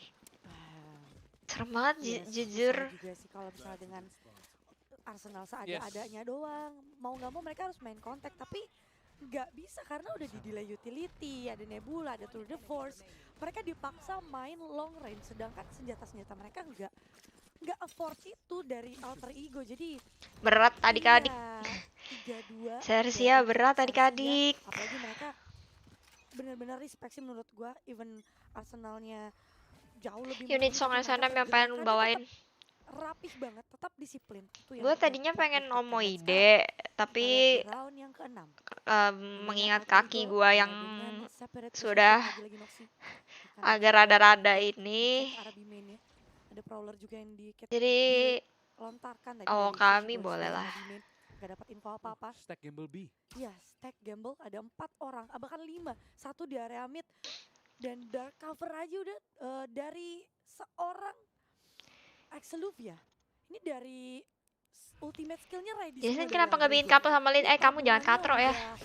Serem banget, Yes, jujur. susah juga sih kalau misalnya dengan Arsenal Yes. seada-adanya doang. Mau nggak mau mereka harus main kontak, tapi nggak bisa karena udah di delay utility, ada Nebula, ada Tour de Force. Mereka dipaksa main long range, sedangkan senjata-senjata mereka nggak afford itu dari Alter Ego. Jadi Berat adik-adik. iya, 3-2 Sersia dari berat Sersia. adik-adik. Apalagi mereka benar-benar respect sih menurut gua, even Arsenalnya jauh lebih Unit menang, song tapi mereka SNM yang pengen gerakannya bawain. tetap rapih banget, tetap disiplin. Itu yang Gue gua tadinya pengen dapet. Dan Omoide, sekarang tapi kita lihat di round yang ke-6. mengingat Alter kaki Ego, gue yang dengan separate sudah position lagi-lagi Noxy. Akan agak mencoba rada-rada untuk ini. ngecek arah B-main-nya. Ada Prowler juga yang Jadi, dilontarkan tadi oh, dari kami Sushi Boys boleh dari lah. B-main. Gak dapat info apa-apa. Stack Gamble B. Iya, stack gamble ada 4 orang, bahkan 5. Satu di area mid dan dark cover aja udah dari seorang Axeluvia. Ini dari ultimate skillnya ready Jason semua kenapa dari nggak bikin Alter Ego. couple sama Lin? Kamu jangan Tabungannya katro ya. udah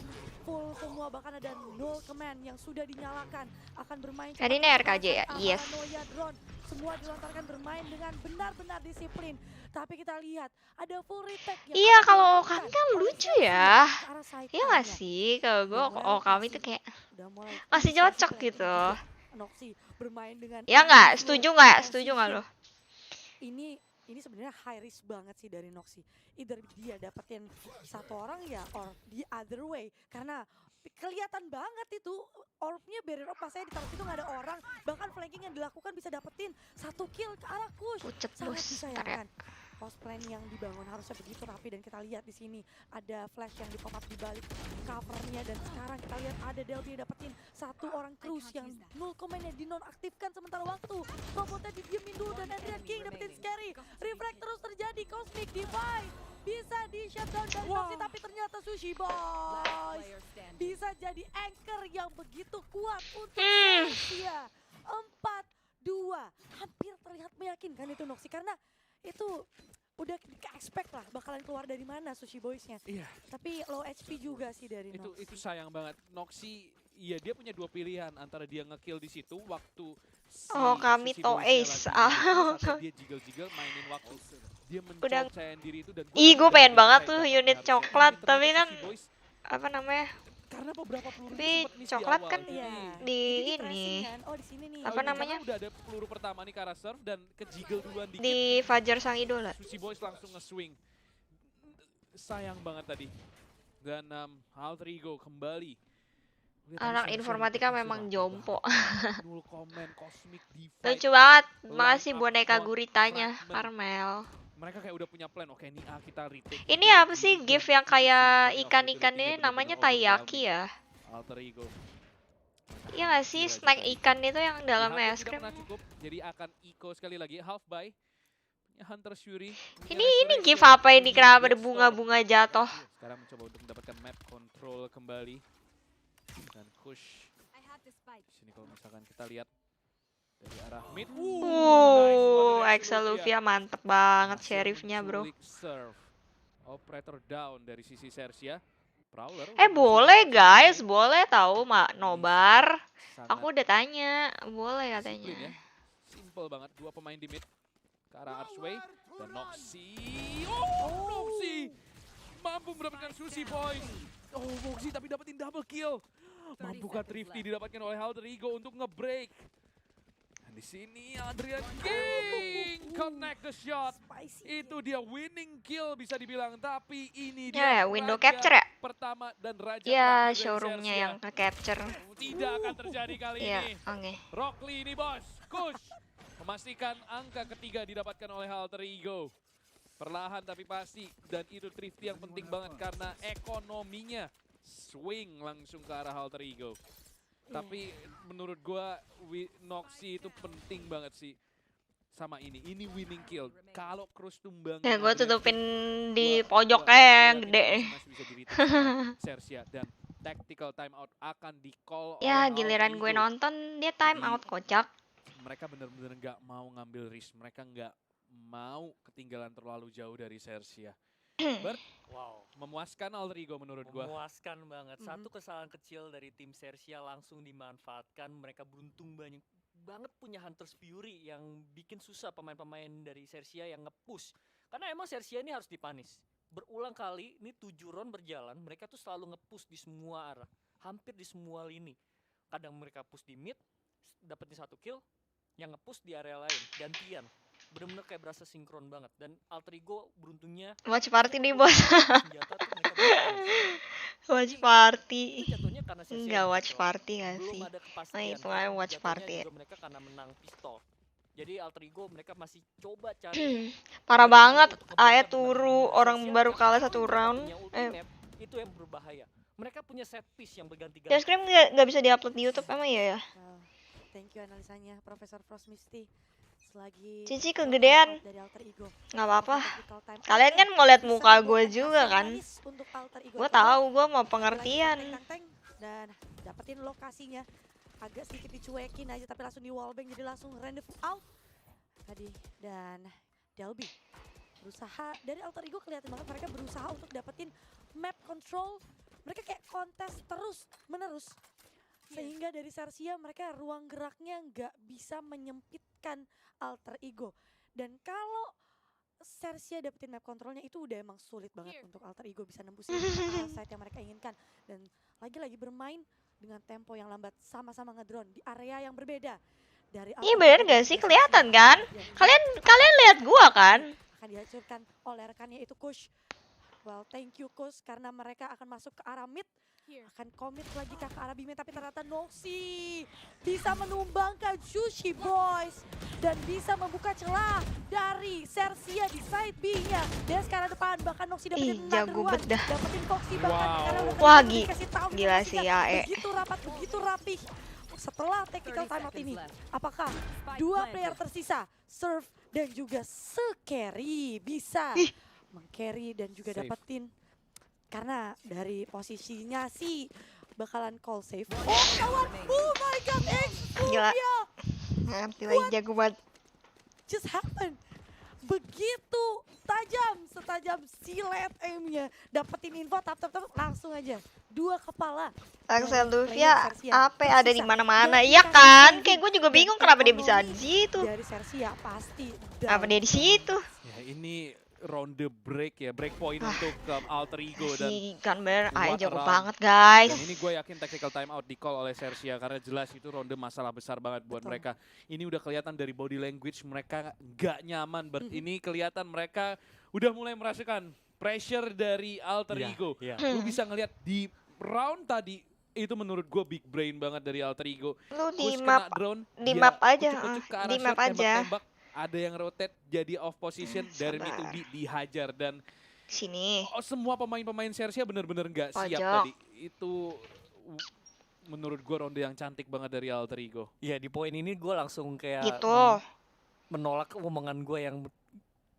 full semua, bahkan ada null command yang sudah dinyalakan akan bermain Jadi ini cepat RKJ ya? dengan Yes. paranoia drone. Semua dilontarkan bermain dengan benar-benar disiplin. Tapi kita lihat ada full retake yang Iya, akan kalau dilakukan Okami kan oleh lucu Sersia ya. ke arah side Iya nggak time-nya. sih? Kalau gue Udah mulai Okami rotasi. tuh kayak Udah mulai masih inisiasi cocok planting gitu. juga. Noxy bermain dengan Ya nggak? individual Setuju nggak? position. Setuju nggak lo? Ini sebenarnya high risk banget sih dari Noxy. Either dia dapetin satu orang ya, or the other way. Karena kelihatan banget itu orbnya barrier pas saya ditaruh situ nggak ada orang. Bahkan flanking yang dilakukan bisa dapetin 1 kill ke arah Kush. Pucet Sangat bos. Ntar ya. disayangkan. Post plan yang dibangun harusnya begitu rapi dan kita lihat di sini ada flash yang di pop up di balik covernya dan sekarang kita lihat ada Delby yang dapetin 1 orang Cruz yang null command-nya dinonaktifkan sementara waktu. Robotnya didiemin dulu dan Adrian King dapetin Scary. Reflect terus terjadi, Cosmic Divide bisa di shutdown dari Noxy, tapi ternyata Sushi Boys bisa jadi anchor yang begitu kuat untuk Sersia. 4-2 hampir terlihat meyakinkan itu Noxy, karena itu udah expect lah bakalan keluar dari mana Sushi Boys-nya. Iya. Tapi low HP juga sih dari Noxy. Itu sayang banget. Noxy iya dia punya dua pilihan antara dia nge-kill di situ waktu si Oh, kami Sushi to Boys-nya ace. lagi Ah. atau dia jiggle-jiggle mainin waktu. Dia Udah. menpercayain diri itu dan Ih, gue pengen banget tuh percaya unit harusnya. coklat, Ternyata tapi Sushi kan Boys apa namanya? karena beberapa peluru Tapi sempat miss coklat di awal. kan Jadi- Iya. di Jadi ini tracing kan. Oh, di sini nih. Apa karena namanya? udah ada peluru pertama nih ke arah serve dan ke jiggle duluan dikit. di Fajar Sang Idola. Sushi Boys langsung nge-swing. Sayang banget tadi. Dan Alter Ego kembali. Lihat tadi Anak Sensei informatika repetisi memang rapi jompo. banget. Nul komen, Cosmic Divide. Lucu banget. Line Makasih up boneka non guritanya, fragment. Carmel. Mereka kayak udah punya plan. Oke, ini A kita retake. Ini itu apa di sih dan GIF yang itu kayak sensation of ikan-ikan utility-nya ini namanya bener-bener taiyaki overwhelming. ya? Alter Ego. Iya gak sih Gila, snack gila. ikan itu yang dalamnya Hampir es tidak krim? pernah cukup, jadi akan eco sekali lagi half buy. Punya Hunter Fury. punya Ini Resurrection, GIF apa ini? punya Kenapa ada Deathstorm. bunga-bunga jatuh? Sekarang mencoba untuk mendapatkan map control kembali. Dan Kush. Sini kalau misalkan kita lihat dari arah mid. Axel Luvia mantep banget sheriffnya bro. Serve. Operator down dari sisi Sersia. Prowler. Boleh guys, boleh tahu mak nobar. Sangat Aku udah tanya, boleh disiplin katanya. ya. Simple banget, dua pemain di mid ke arah Archway dan Noxy. Noxy mampu mendapatkan Sushi Point. Noxy tapi dapetin double kill. Mampukah Thrifty didapatkan oleh Alter Ego untuk nge-break? Dan di sini Adrian King connect the shot. Spicy. Itu dia winning kill bisa dibilang, tapi ini Ya, dia window raja capture ya? pertama dan raja Ya, terakhir dari showroomnya Sersia. yang ke-capture. Tidak akan terjadi kali Iya, ini. oke. Rock Lee ini bos, Kush memastikan angka ketiga didapatkan oleh Alter Ego. Perlahan tapi pasti, dan itu Thrifty yang penting banget karena ekonominya swing langsung ke arah Alter Ego. Tapi menurut gua Noxy itu penting banget sih sama ini winning kill. Kalau Cruz tumbang, Ya gue tutupin di Gua pojoknya yang yakin gede. masih bisa di-retake sama Sersia dan tactical timeout akan di-call Ya oleh giliran Alter gue Ego. nonton dia time Jadi, out kocak. Mereka benar-benar nggak mau ngambil risk, mereka nggak mau ketinggalan terlalu jauh dari Sersia. Wow. Memuaskan Alter Ego menurut gua. Memuaskan banget. Satu kesalahan kecil dari tim Sersia langsung dimanfaatkan. Mereka beruntung banget punya Hunter's Fury yang bikin susah pemain-pemain dari Sersia yang nge-push. Karena emang Sersia ini harus dipanis. Berulang kali, ini 7 round berjalan, mereka tuh selalu nge-push di semua arah. Hampir di semua lini. Kadang mereka push di mid, dapetin 1 kill, yang nge-push di area lain, gantian. Bener-bener kayak berasa sinkron banget. Dan Alter Ego beruntungnya Watch party nih bos. senjata tuh mereka berpanis. Watch party. Itu jatuhnya karena Sersia Enggak yang watch jatuh. party gak Belum sih? ada kepastian. Nah, itu karena namanya watch jatuhnya party ya. juga mereka karena menang pistol. Jadi Alter Ego mereka masih coba cari Parah bagaimana banget. untuk ngebuka Aya permainan turu Sersia orang baru yang kalah kalau 1 mereka round. punya ultimate, itu yang berbahaya. Mereka punya set piece yang berganti-ganti. Ya scream nggak bisa diupload di YouTube emang iya ya? Wow. Thank you analisanya Profesor Frost Misty. Selagi Cici time kegedean. out dari Alter Ego. Nggak apa-apa. Tactical time out Kalian kan yang mau lihat bisa muka gue membuahkan juga hasil kan? manis untuk Alter Ego. Gue Coba tahu gue mau lagi pengertian. teng-teng dan dapetin lokasinya. Agak sedikit dicuekin aja tapi langsung di wallbang jadi langsung rendezvous out tadi. Dan Delby berusaha dari Alter Ego kelihatan banget mereka berusaha untuk dapetin map control. Mereka kayak kontes terus menerus sehingga dari Sersia mereka ruang geraknya nggak bisa menyempitkan Alter Ego. Dan kalau Sersia dapetin map controlnya itu udah emang sulit banget untuk Alter Ego bisa nembusin site yang mereka inginkan. Dan lagi-lagi bermain dengan tempo yang lambat, sama-sama ngedrone di area yang berbeda. Dari Iya Alter bener Ego gak dan sih? juga Kelihatan Sersia. kan? Dan Kalian lihat gua kan? akan dihancurkan oleh rekannya itu Kush. Well, thank you Kush karena mereka akan masuk ke arah mid. Akan komit lagi ke arah B-main tapi ternyata Noxy bisa menumbangkan Sushi Boys dan bisa membuka celah dari Sersia di side B-nya. Dan sekarang depan bahkan Noxy dapetin Ih, jago bet dah. dapetin Coxy bahkan Wow. karena udah Wah, dikasih tahu gila Noxy sih, kan AE. begitu rapat, begitu rapih. Setelah tactical timeout ini, apakah dua player tersisa, Surf dan juga Sekeri bisa meng-carry dan juga Safe. dapetin? Karena dari posisinya sih bakalan call safe. Oh kawan, oh my god, Gila. Exfluvia Ngerti lagi jago banget. just happen. begitu tajam, setajam silet aimnya. Dapetin info tap langsung aja. 2 kepala. Axel dari Luvia player Sersia. apa ada di Tersisa mana-mana. dan Iya dikasih kan? sandwich Kayak gue juga dan bingung kenapa dia bisa ekonomi di situ. dari Sersia pasti Kenapa dia di situ? Ya ini ronde break ya, break point untuk Alter Ego dan Si Gunbearer what jago around. banget guys. Dan ini gue yakin tactical timeout di call oleh Sersia karena jelas itu ronde masalah besar banget buat Betul. mereka. Ini udah kelihatan dari body language mereka nggak nyaman. Ini kelihatan mereka udah mulai merasakan pressure dari Alter Ego. Lu bisa ngelihat di round tadi itu menurut gue big brain banget dari Alter Ego. Lu di Kus map kena drone, di dia map aja, kucuk-kucuk ke arah di map shot, aja. tembak-tembak. Ada yang rotate jadi off position dari sabar. Mitubi dihajar dan Sini. semua pemain-pemain Sersia bener-bener nggak siap Pojok. tadi. Itu menurut gue ronde yang cantik banget dari Alter Ego. Iya, di poin ini gue langsung kayak Gitu. menolak omongan gue yang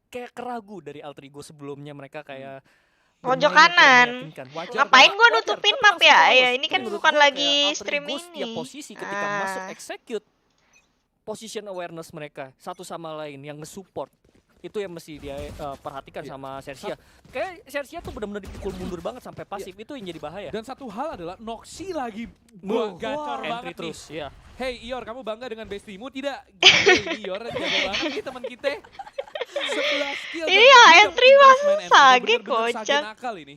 kayak keragu dari Alter Ego sebelumnya. Mereka kayak Pojok bermain yang kayak kanan. meyakinkan. Wajar Ngapain banget. gua Wajar, nutupin tapi map langsung ya? lolos. Ya ini kan Menurut bukan gua lagi kayak Alter stream Ego setiap ini. posisi ketika Ah. masuk execute position awareness mereka satu sama lain yang nge-support itu yang mesti dia perhatikan Iya. sama Sersia. Kayak Sersia tuh benar-benar dipukul mundur banget sampai pasif, itu yang jadi bahaya. Dan satu hal adalah Noxy lagi gua gacor Entry banget terus, nih. ya. Hey Ior, kamu bangga dengan bestimu tidak? Gila ini Ior, jago banget nih teman kita. 11 kill. dan Iya, dia entry dapetin masuk first man entry. Sage, Bener-bener Sage kocak. nakal ini.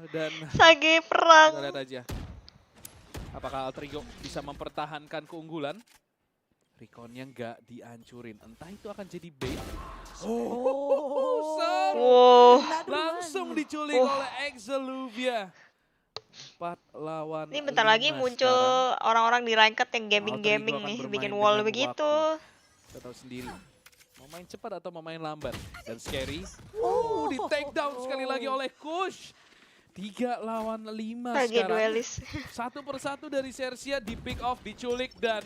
Dan Sage perang. kita lihat aja. Apakah Alter Ego bisa mempertahankan keunggulan? Reconnya nggak dihancurin. Entah itu akan jadi bait. Oh, Seru. Wow. Langsung diculik oleh Exeluvia. 4 lawan Ini bentar lagi 5 muncul sekarang. orang-orang di ranked yang Alter gaming-gaming Ego akan nih, bermain bikin dengan wall waktu. begitu. Kita tahu sendiri. Mau main cepat atau mau main lambat. Dan Scary. Oh. Di take down sekali lagi oleh Kush. 3 lawan 5 Lagi sekarang. duelis. Satu persatu dari Sersia di pick off, diculik dan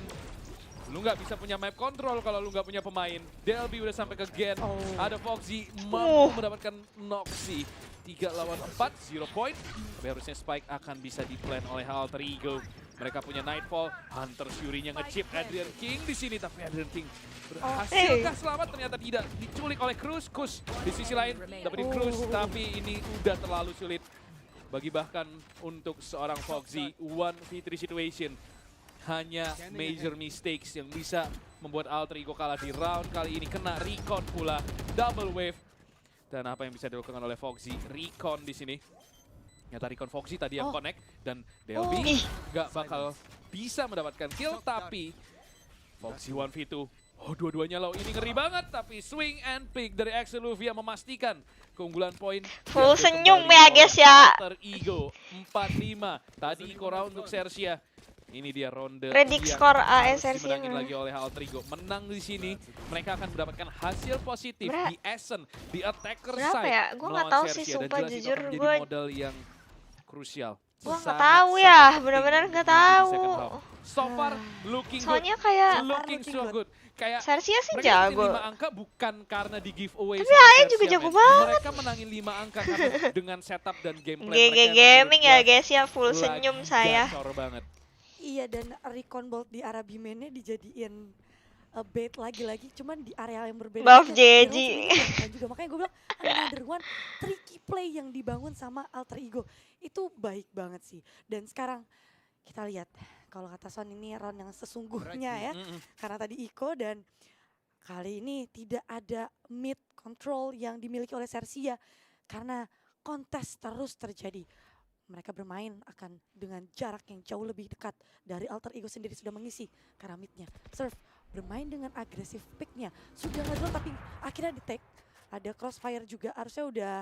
lu nggak bisa punya map control kalau lu nggak punya pemain. Delby udah sampai ke Gen. Ada Foxy mampu mendapatkan Noxy. 3 lawan 4, 0 point. Tapi harusnya Spike akan bisa di-plan oleh Alter Ego. Mereka punya Nightfall, Hunter Fury-nya nge-chip Adrian King di sini, tapi Adrian King berhasilkah selamat? Ternyata tidak, diculik oleh Cruz. Kush di sisi lain dapetin Cruz, tapi ini udah terlalu sulit bagi bahkan untuk seorang Foxy. 1v3 situation. Hanya major mistakes yang bisa membuat Alter Ego kalah di round kali ini. Kena recon pula, double wave. Dan apa yang bisa dilakukan oleh Foxy? Recon di sini. Nyata recon Foxy tadi yang connect dan Delby nggak bakal bisa mendapatkan kill, tapi Foxy 1v2. Oh, dua-duanya low, ini ngeri banget, tapi swing and pick dari Exeluvia memastikan keunggulan poin. Full diambil senyum kembali ya, oleh guys, ya. Alter Ego 4-5. Tadi eco round untuk Sersia. Ini dia ronde Predict yang skor harus AS Sersia. dimenangin lagi oleh Alter Ego. Menang di sini, mereka akan mendapatkan hasil positif Berapa? di Ascent, di attacker Berapa side. ya? Gua nggak melawan tahu sih, Sersia. Dan sumpah, jelas itu jujur, akan menjadi gua- modal yang krusial. Gua nggak Sangat, tahu sangat ya, penting benar-benar nggak di tahu. second half. So far looking Soalnya good. kayak Looking so good. Kayak Sersia sih mereka dapetin jago. 5 angka bukan karena di giveaway Tapi sama Aya Sersia, juga jago men. banget. Mereka menangin 5 angka karena dengan setup dan gameplay GG mereka yang Gaming ya menurut guys ya, gua full senyum saya. gacor banget. Iya, dan Recon Bolt di Arabi mainnya dijadiin bait lagi-lagi, cuman di area yang berbeda. Buff aja. JJ. Dan juga makanya gue bilang another one tricky play yang dibangun sama Alter Ego itu baik banget sih. Dan sekarang kita lihat kalau kata Son ini round yang sesungguhnya ya, karena tadi Iko dan kali ini tidak ada mid control yang dimiliki oleh Sersia karena kontes terus terjadi. Mereka bermain akan dengan jarak yang jauh lebih dekat dari Alter Ego sendiri sudah mengisi karena midnya. Surf bermain dengan agresif picknya. Sudah ngedrop tapi akhirnya di take. Ada crossfire juga, harusnya udah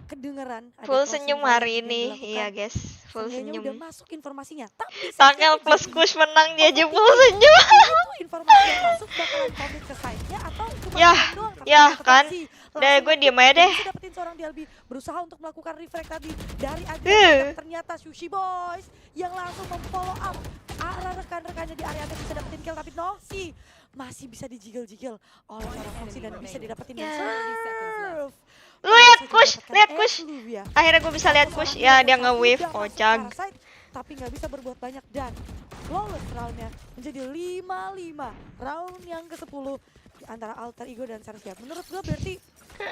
kedengeran. Ada Full crossing senyum fire hari juga ini, yang dilakukan. iya guys, full Seenggaknya senyum. udah masuk informasinya. Tapi Takel Sersia plus tidak Kush menang dia aja full senyum. itu informasi yang masuk bakalan komit ke site-nya atau cuma Yah, doang, tapi yah dapat kan. opsi. Udah Langsung gue diem aja dan deh. bisa dapetin seorang Delby berusaha untuk melakukan reflect tadi dari Eh. Adrian. Ternyata Sushi Boys yang langsung memfollow up arah rekan-rekannya di area atas bisa dapetin kill, tapi Noxy masih bisa dijigil-jigil oleh seorang Foxy dan bisa didapetin dan serve. Lu lihat Bisa Kush, didapatkan lihat Kush. Exluvia. Akhirnya gue bisa lihat Kush, ya dia nge-wave kocak. Tapi nggak bisa berbuat banyak dan flawless roundnya menjadi 5-5. Round yang ke-10 antara Alter Ego dan Sersia. Menurut gue berarti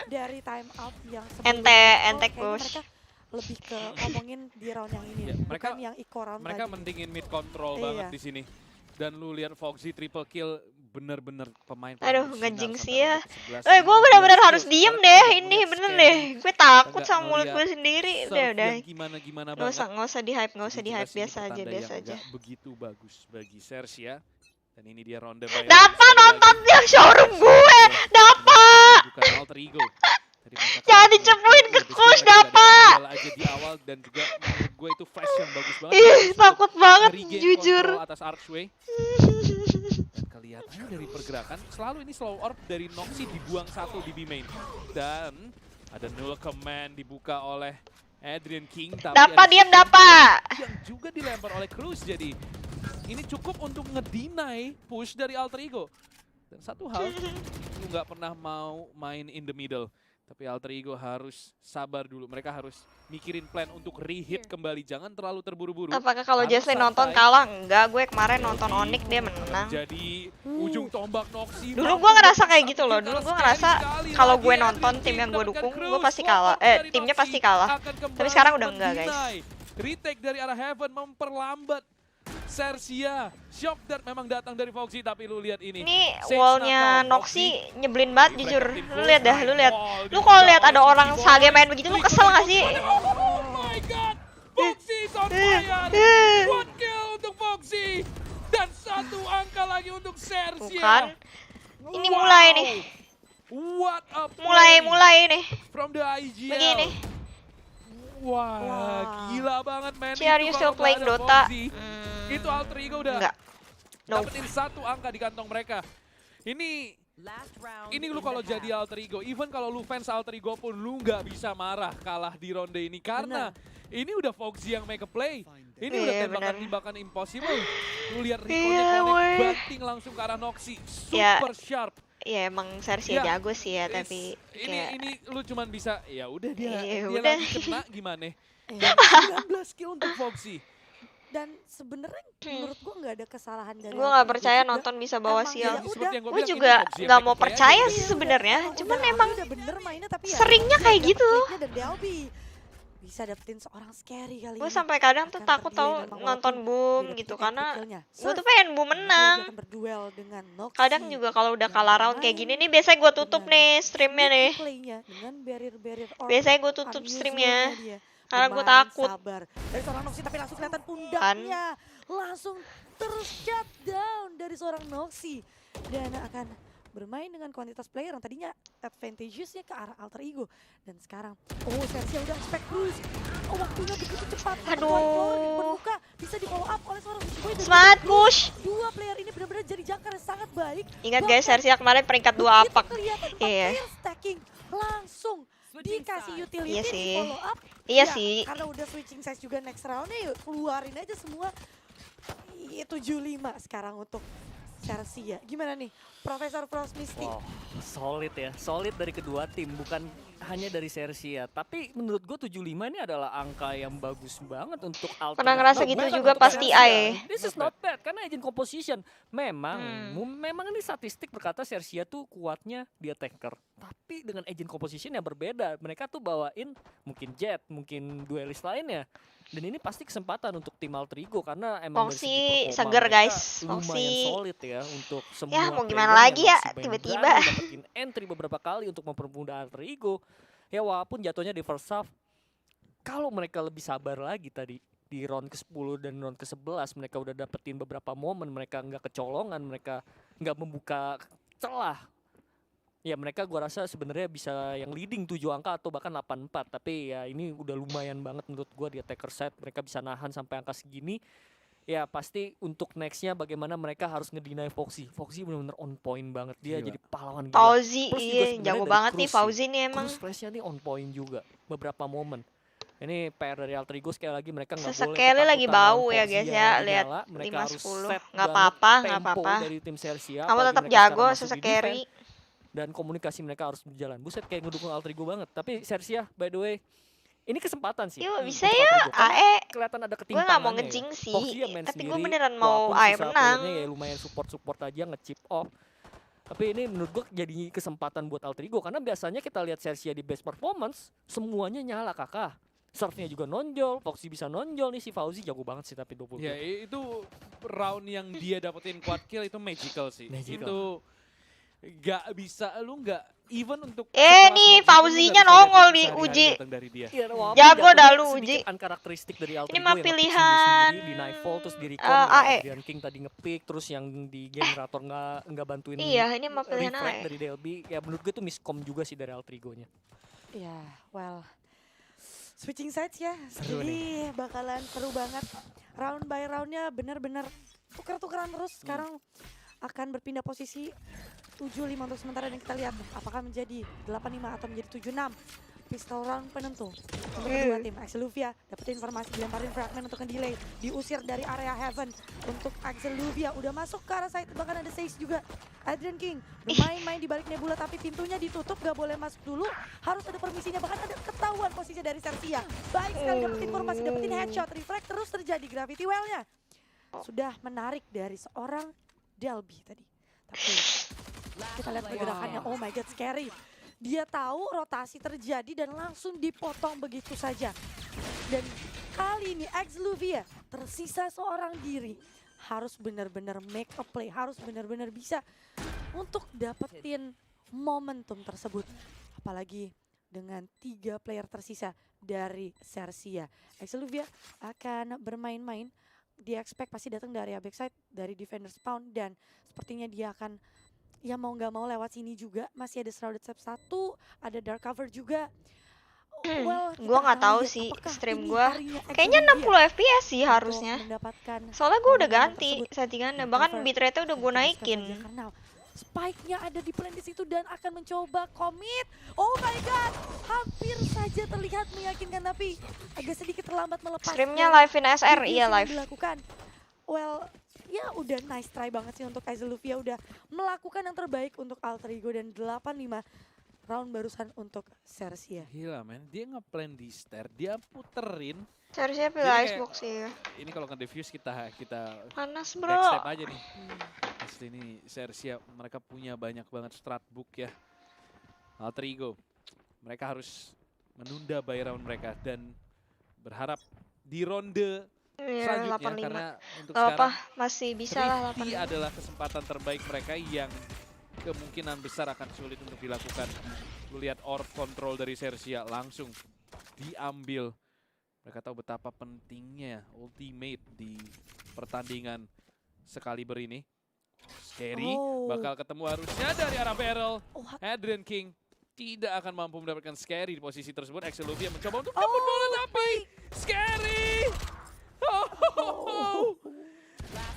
dari time out yang Ente push. mereka lebih ke ngomongin di round yang ini, Ya, mereka- bukan yang eco round Mereka tadi. mendingin mid control Iya. banget di sini. Dan lu lihat Foxy triple kill, bener-bener pemain Aduh, bersinar nggak jinx sampai ya. ronde ke-11. Gue benar-benar 15 harus kills, diem sementara deh. kita nggak Ini ngeliat bener scary. deh. Gue takut Kita sama nggak mulut ngeliat gue sendiri. serve Udah. yang gimana-gimana Nggak banget. usah di hype, nggak usah Jadi di hype. jelas ini Biasa aja, pertanda biasa yang aja. nggak begitu bagus bagi Sersia. Dan ini dia ronde bayar. Dapat nonton yang showroom gue. Dapat. Bukan Alter Ego. Tadi mereka Jangan kalah dicepuin menurut ke gue. coach, Mereka nggak dapat dapat. duel aja di awal dan juga menurut gue itu flash yang bagus banget. Ih, Untuk takut banget nge-regain jujur. kontrol atas Archway. Dan kelihatannya dari pergerakan selalu ini slow orb dari Noxy dibuang satu di B main. Dan ada null command dibuka oleh Adrian King. Tapi Dapat ada diam Shinra dapat. yang juga dilempar oleh Cruz. Jadi ini cukup untuk ngedinai push dari Alter Ego. Dan satu hal, lu nggak pernah mau main in the middle. Tapi Alter Ego harus sabar dulu. Mereka harus mikirin plan untuk reheat kembali. Jangan terlalu terburu-buru. Apakah kalau Harus Jesslyn nonton santai. kalah? Enggak, gue kemarin nonton Onyx dia menang. Jadi ujung tombak Noxy. Dulu mampu gue ngerasa mendapatkan kayak satu gitu loh. kill Dulu karena gue scary ngerasa sekali. kalau Lagi gue Adrian nonton King tim yang gue mendapatkan dukung, gue Cruz. pasti kalah. Swap out dari Timnya Noxy pasti kalah. akan kembali Tapi sekarang udah enggak, guys. mendinai. Retake dari arah Heaven memperlambat Sersia. Shock Dart memang datang dari Foxy, tapi lu lihat ini. Ini Sage wallnya nakal, Noxy nyebelin banget Di jujur. bracket tim Lu full, lihat dah, lu lihat. wall Lu kalau dibuka lihat ada oleh orang Sigi Sage Boy. main begitu, lu kesel gak sih? Oh my god, Foxy is on fire. One kill untuk Foxy. Dan satu angka lagi untuk Sersia. Bukan. Ini mulai nih. What a play Mulai nih. from the IGL. Begini. Wah, Wah. gila banget men. Ci, are Itu you kalau still nggak playing ada Dota? Foxy, itu Alter Ego udah Enggak. No. dapetin satu angka di kantong mereka. Ini lu kalau jadi Alter Ego, even kalau lu fans Alter Ego pun lu nggak bisa marah kalah di ronde ini karena ini udah Foxy yang make a play. Ini udah Iya, tembakan-tembakan impossible. Lu lihat Iya, recall-nya woi. connect banting langsung ke arah Noxy. Ya. Super sharp. Ya emang Sersia Ya, jago sih ya, tapi kayak ini lu cuman bisa ya udah dia Iya, dia udah. lagi kena gimana? Iya. 19 kill untuk Foxy. Dan sebenarnya menurut gua nggak ada kesalahan dari gue nggak Alter Ego percaya juga. nonton bisa bawa Emang sial. ya Seperti udah. yang gua Gue bilang, juga ini Foxy yang nggak make mau a play aja percaya gitu. sih Iya, sebenarnya. udah, Cuman udah, emang udah bener mainnya tapi ya seringnya dia kayak dapet gitu. leadnya dan Delby bisa dapetin seorang scary kali gue ini. sampai kadang tuh Akan takut terdelay tau memang nonton walaupun boom dia gitu dapetin karena critical-nya. gue Serve, tuh pengen boom nanti dia menang. akan berduel dengan Noxy. Kadang juga kalau udah yang kalah round kayak bermain gini nih biasanya gue tutup dengan nih streamnya sneaky nih. play-nya dengan barrier orb Biasanya gue tutup unusual-nya streamnya dia. karena gue Bermain takut. sabar dari seorang Noxy tapi langsung kelihatan Kan. pundaknya langsung terus shut down dari seorang Noxy dan akan bermain dengan kuantitas player yang tadinya advantageousnya ke arah Alter Ego dan sekarang Sersia udah expect Cruz. Waktunya begitu cepat. Aduh. Berbuka bisa di follow up oleh seorang Boy dan Semangat Cruz. push. Dua player ini benar-benar jadi jangkar yang sangat baik. Ingat guys, Bahkan Sersia kemarin peringkat 2 begitu apak. kelihatan empat Iya. player stacking langsung dikasih utility Iya di sih. follow up. Iya Ya, sih. karena udah switching size juga next roundnya yuk keluarin aja semua. 75 sekarang untuk Sersia. Gimana nih Profesor Frost Misty? Wow, solid ya. Solid dari kedua tim, bukan hanya dari Sersia. Tapi menurut gue 75 ini adalah angka yang bagus banget untuk Alter. Pernah ngerasa Not gitu bad juga untuk pas Sersia. TI. This is not bad karena agent composition. Memang, memang ini statistik berkata Sersia tuh kuatnya dia tanker. Tapi dengan agent composition yang berbeda. Mereka tuh bawain mungkin Jet, mungkin duelist lainnya. Dan ini pasti kesempatan untuk tim Alter Ego karena emang dari Foxy segi performa seger, mereka guys. lumayan Foxy. solid ya untuk semua Ya, mau player gimana yang lagi ya, masih main tiba-tiba. berani dapetin entry beberapa kali untuk mempermudah Alter Ego. Ya walaupun jatuhnya di first half, kalau mereka lebih sabar lagi tadi di round ke-10 dan round ke-11 mereka udah dapetin beberapa momen, mereka nggak kecolongan, mereka nggak membuka celah. Ya mereka gua rasa sebenarnya bisa yang leading 7 angka atau bahkan 8-4. Tapi ya ini udah lumayan banget menurut gua di attacker side. Mereka bisa nahan sampai angka segini. Ya pasti untuk nextnya bagaimana mereka harus ngedinai Foxy. Foxy benar-benar on point banget. Dia Gila. jadi pahlawan gila. Fauzi, Terus juga iya sebenarnya jago dari banget nih Cruz sih. Fauzi nih emang. Cruz flashnya nih on point juga. Beberapa momen. Ini PR dari Alter Ego sekali lagi mereka nggak boleh Sesekali lagi ketakutan bau lawan ya Foxy guys yang ya, lagi lihat nyala. Mereka 5-10. harus set Nggak banget apa-apa, nggak tempo apa-apa. dari tim Sersia. Kamu apalagi tetap mereka sekarang jago masuk di sesekeri. defense. Dan komunikasi mereka harus berjalan. Buset kayak ngedukung Alter Ego banget. Tapi Sersia by the way, ini kesempatan sih. Yuk bisa untuk ya, Alter Ego. Karena AE. kelihatan ada Gue ketimpangannya. nggak mau ya. ngejing sih, Foxy yang main tapi gue sendiri, beneran mau walaupun AE sisa menang. playernya ya lumayan support aja nge-chip off. Tapi ini menurut gue jadi kesempatan buat Alter Ego karena biasanya kita lihat Sersia di best performance semuanya nyala kakak. Serve-nya juga nonjol, Foxy bisa nonjol nih si Fauzi jago banget sih tapi 20 Ya kill. itu round yang dia dapetin quad kill itu magical sih. Magical. Itu gak bisa, lu gak even untuk Nih, Fauzinya nongol di Uji. dari dia. Iya, walaupun Jago jatuhnya dah lu, sedikit Uji. unkarakteristik dari Alter Ini Ego mah yang nge-pick pilihan, sendiri-sendiri, di Nightfall terus di Recon AE. Adrian King tadi nge-pick terus yang di generator nggak bantuin Iya, ini mah pilihan reflect AE. dari DLB. Ya menurut gue tuh miscom juga sih dari Alter Ego-nya. Ya, well, switching sides ya. Seru Jadi bakalan seru banget. Round by roundnya bener-bener tuker-tukeran terus. Sekarang akan berpindah posisi 7-5 untuk sementara dan kita lihat apakah menjadi 8-5 atau menjadi 7-6. Pistol round penentu untuk kedua tim. Axeluvia dapat informasi dilemparin fragment untuk nge-delay. Diusir dari area Heaven untuk Axeluvia. Udah masuk ke arah side, bahkan ada Sage juga. Adrian King bermain-main di balik Nebula tapi pintunya ditutup, gak boleh masuk dulu. Harus ada permisinya, bahkan ada ketahuan posisinya dari Sersia. Baik sekali dapat informasi, dapetin headshot. Reflect terus terjadi Gravity Well-nya. Sudah menarik dari seorang Delby tadi. Tapi kita lihat pergerakannya, oh my god, scary. Dia tahu rotasi terjadi dan langsung dipotong begitu saja. Dan kali ini Axeluvia tersisa seorang diri. Harus benar-benar make a play, harus benar-benar bisa untuk dapetin momentum tersebut. Apalagi dengan 3 player tersisa dari Sersia. Axeluvia akan bermain-main. Dia expect pasti datang dari backside, dari defender spawn, dan sepertinya dia akan ya mau nggak mau lewat sini juga. Masih ada Shrouded Step 1, ada Dark Cover juga. Well, Gua nggak tahu sih stream gua. Kayaknya 60 FPS sih harusnya. Soalnya gua udah ganti settingannya, bahkan bitrate-nya udah gua naikin. Spike-nya ada di plan di situ dan akan mencoba commit. Oh my god, hampir saja terlihat meyakinkan tapi agak sedikit terlambat melepas. Streamnya live in SR, iya live. Dilakukan. Well, ya udah nice try banget sih untuk Axeluvia, udah melakukan yang terbaik untuk Alter Ego dan 8-5 round barusan untuk Sersia. Gila men, dia ngeplan di stair, dia puterin. Seharusnya pilih Jadi icebox sih. Ini kalau nge-defuse kita Panas backstep bro. aja nih. Pasti ini Sersia, mereka punya banyak banget strat book ya. Alter Ego, mereka harus menunda buy round mereka dan berharap di ronde Iya, selanjutnya 85. karena untuk Gak apa, sekarang masih bisa lah Thrifty 85. adalah kesempatan terbaik mereka yang kemungkinan besar akan sulit untuk dilakukan. Lu lihat orb control dari Sersia langsung diambil. Mereka tahu betapa pentingnya ultimate di pertandingan sekaliber ini. Scary bakal ketemu harusnya dari arah barrel. Adrian King tidak akan mampu mendapatkan Scary di posisi tersebut. Axeluvia mencoba untuk dapat bola tapi Scary.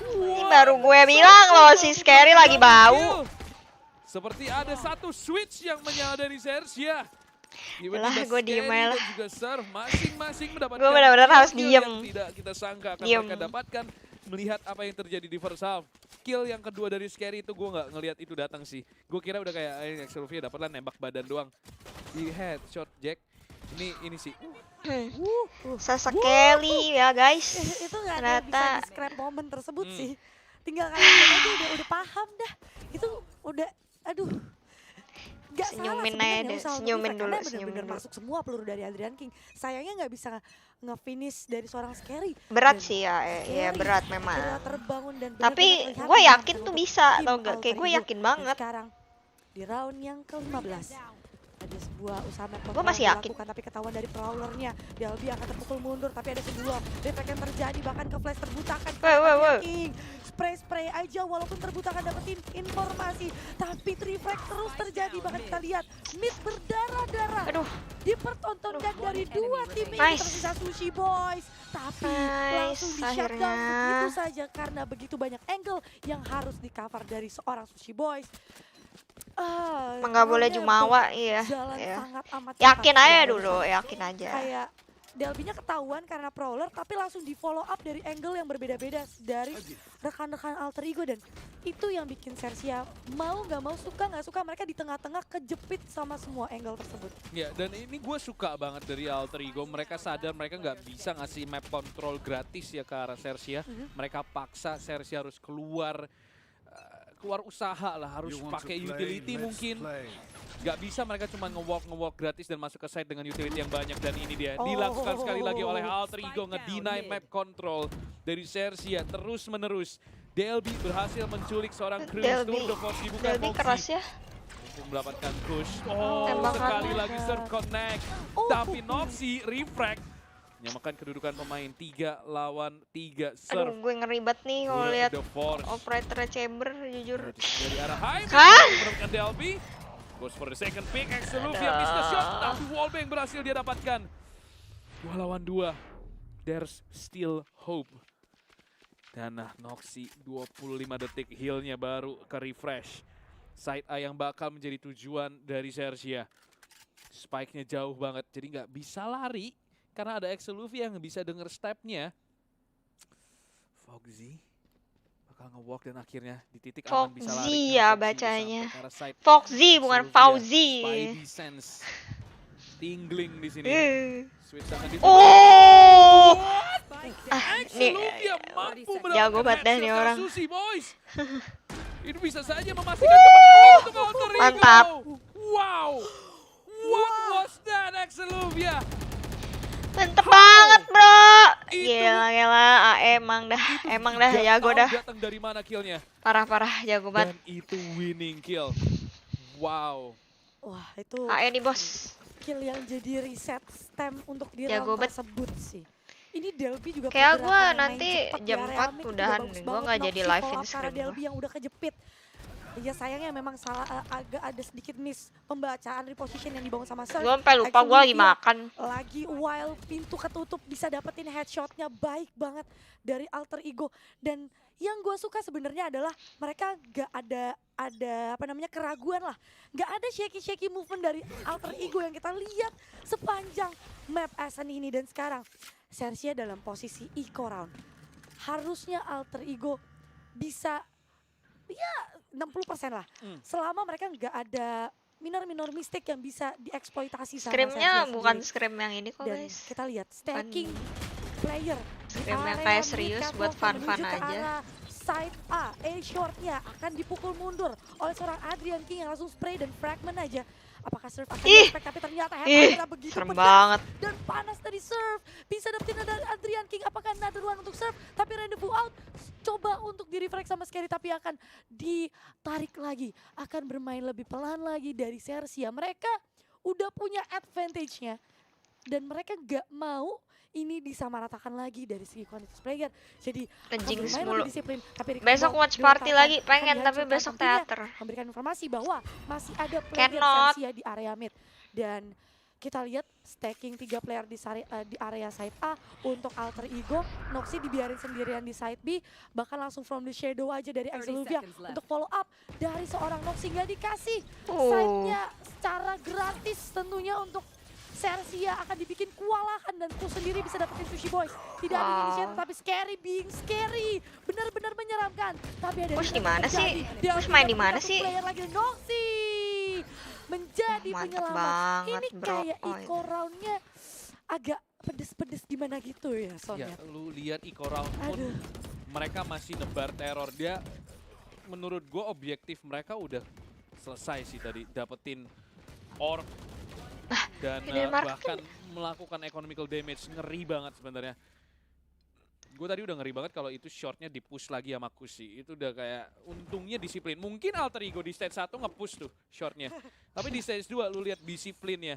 Ini baru gue bilang loh si Scary lagi bau. Seperti ada satu switch yang menyala dari Sersia. Yalah, gue diem aja lah. Dan juga serve masing-masing mendapatkan Gue benar-benar harus kill diem. yang tidak kita sangka akan Diem. mereka dapatkan. Melihat apa yang terjadi di first half. Kill yang kedua dari Scary itu gue nggak ngelihat itu datang sih. Gue kira udah kayak Axeluvia dapatlah nembak badan doang. Di headshot Jack. Ini sih. Sesekali ya guys. Itu nggak ada yang bisa Ternyata di scrap momen tersebut sih. Tinggal kalian aja udah paham dah. Itu udah, aduh. Gak Senyumin salah aja sebenarnya deh, usaha untuk senyumin Reflect, dulu, karena senyumin bener-bener dulu. masuk semua peluru dari Adrian King. Sayangnya nggak bisa nge-finish dari seorang Scary. berat Dan sih ya, ya Scary berat memang. telah terbangun dan Tapi benar-benar terlihat gue yakin menang tuh untuk bisa, tim tau gak? Kayak Alter gue Ego. yakin Dan banget. sekarang di round yang ke-15 ada sebuah usaha map Gua control masih yang yakin. dilakukan, tapi ketahuan dari prowlernya. Delby akan terpukul mundur tapi ada sebuah reflect yang terjadi, bahkan ke flash terbutakan. Woi. King spray aja walaupun terbutakan dapetin informasi, tapi reflect terus terjadi, bahkan kita lihat mid berdarah-darah. Aduh, Dipertontonkan dari dua tim ini. Nice. Tersisa Sushi Boys, tapi Nice, langsung di shutdown akhirnya. begitu saja karena begitu banyak angle yang harus di cover dari seorang Sushi Boys. emang gak boleh jumawa, iya. Jalan Iya. sangat amat Yakin cepat. aja Dan dulu, yakin aja. Kayak Delby-nya ketahuan karena prowler, tapi langsung di follow up dari angle yang berbeda-beda dari rekan-rekan Alter Ego, dan itu yang bikin Sersia mau nggak mau, suka nggak suka, mereka di tengah-tengah kejepit sama semua angle tersebut. Ya, dan ini gue suka banget dari Alter Ego. Mereka sadar mereka nggak bisa ngasih map control gratis ya ke arah Sersia. Mereka paksa Sersia harus keluar keluar usaha lah, harus pakai utility mungkin. Gak bisa mereka cuma nge-walk gratis dan masuk ke site dengan utility yang banyak. Dan ini dia dilakukan sekali lagi oleh Alter Ego, nge-deny map control dari Xerxia terus menerus. DLB berhasil menculik seorang Cruise Tour de Force dibuka DLB keras Moxie ya. untuk mendapatkan push. Oh, Tembakannya. sekali lagi serve connect. Tapi Noxie refract menyamakan kedudukan pemain 3 lawan 3 Aduh, serve. gue ngeri banget nih kalau lihat The Force operator chamber jujur. dari arah high Hah? mendapatkan DLB. Goes for the second pick, Exceluvia miss the shot, tapi wallbang berhasil dia dapatkan. 2 lawan 2, there's still hope. Dan Noxie 25 detik healnya baru ke refresh. Side A yang bakal menjadi tujuan dari Xerxia. Spike-nya jauh banget, jadi nggak bisa lari. Karena ada Exceluvia yang bisa denger step-nya. Fogzy bakal nge-walk dan akhirnya di titik aman bisa lari. Fogzy karena ya Fogzy bacanya. sampai ke arah side. Foxy bukan Exceluvia, Fauzi. Spidey sense tingling di sini. Switch akan ditutup. Oh. Nih Exceluvia mampu jago banget dah nih headshot orang. Susi, boys. Ini bisa saja memastikan kemenangan untuk Alter Ego. Mantap. Wow. What was that, Exceluvia? Mantep banget, bro. Itu- Gila, emang dah Nggak jago tahu dah. datang dari mana killnya. Parah jago banget. Dan itu winning kill. Wow. Wah, itu AE nih, Bos. kill yang jadi reset stem untuk di Jago round bet. tersebut sih. Ini Delby juga Kayak pergerakan gua yang main nanti cepat di jam area 4 mid itu udahan bagus nih. Gua banget. nggak jadi Noxie live follow in up karena scrim gua. Delby yang udah kejepit. Ya sayangnya memang agak ada sedikit miss pembacaan reposition yang dibangun sama Surf. Gua sampai lupa gua lagi Exceluvia makan. lagi while pintu ketutup bisa dapetin headshotnya baik banget dari Alter Ego. Dan yang gue suka sebenarnya adalah mereka gak ada apa namanya keraguan lah, gak ada shaky movement dari Alter Ego yang kita lihat sepanjang map Ascent ini. Dan sekarang Xerxia dalam posisi eco round, harusnya Alter Ego bisa ya 60% lah, selama mereka nggak ada minor mistake yang bisa dieksploitasi sama Scrimnya Xerxia bukan sendiri. scrim yang ini kok, Dan guys. kita lihat stacking player di Scrim yang area kayak mid serius catwalk buat fun-fun menuju ke aja. arah side A shortnya akan dipukul mundur oleh seorang Adrian King yang langsung spray dan fragment aja. Apakah Surf akan Ih! respect, tapi ternyata Ih, headline begitu serem pedas banget. dan panas dari Surf. Bisa dapetin dari Adrian King, apakah another one untuk Surf? Tapi rendezvous out, coba untuk di-reflect sama Scary tapi akan ditarik lagi. Akan bermain lebih pelan lagi dari Xerxia. Mereka udah punya advantage-nya dan mereka gak mau ini disamaratakan lagi dari segi kuantitas player. Jadi akan Jinx bermain mulu. lebih disiplin. Tapi Rick Besok Ball watch party dilontarkan, lagi, akan pengen tapi dihancurkan. besok Tentunya teater. memberikan informasi bahwa masih ada player Cannot. Xerxia di area mid. Dan kita lihat stacking 3 player di area side A untuk Alter Ego. Noxie dibiarin sendirian di side B, bahkan langsung from the shadow aja dari 30 Exceluvia seconds left. untuk follow up dari seorang Noxie. Nggak dikasih Oh. side-nya secara gratis tentunya untuk Xerxia, akan dibikin kewalahan dan Push sendiri bisa dapetin Sushi Boys. Tidak ada Wow. initiator tapi Scary being scary, benar-benar menyeramkan. Tapi ada Push yang di mana terjadi. sih? Dia Push main di dapetin mana satu sih? player lagi, Noxie menjadi Mantep penyelamat. banget, Ini bro. kayak Oh, eco roundnya agak pedes-pedes gimana gitu ya Ya, Sonnya. lu lihat Eco Round pun Aduh. mereka masih nebar teror. Dia menurut gue objektif mereka udah selesai sih tadi, dapetin orb dan Hidden Mark bahkan melakukan economical damage. Ngeri banget sebenarnya. Gue tadi udah ngeri banget kalau itu shortnya di-push lagi sama Kusi. Itu udah kayak untungnya disiplin. Mungkin Alter Ego di stage 1 nge-push tuh shortnya. Tapi di stage 2 lu lihat disiplinnya.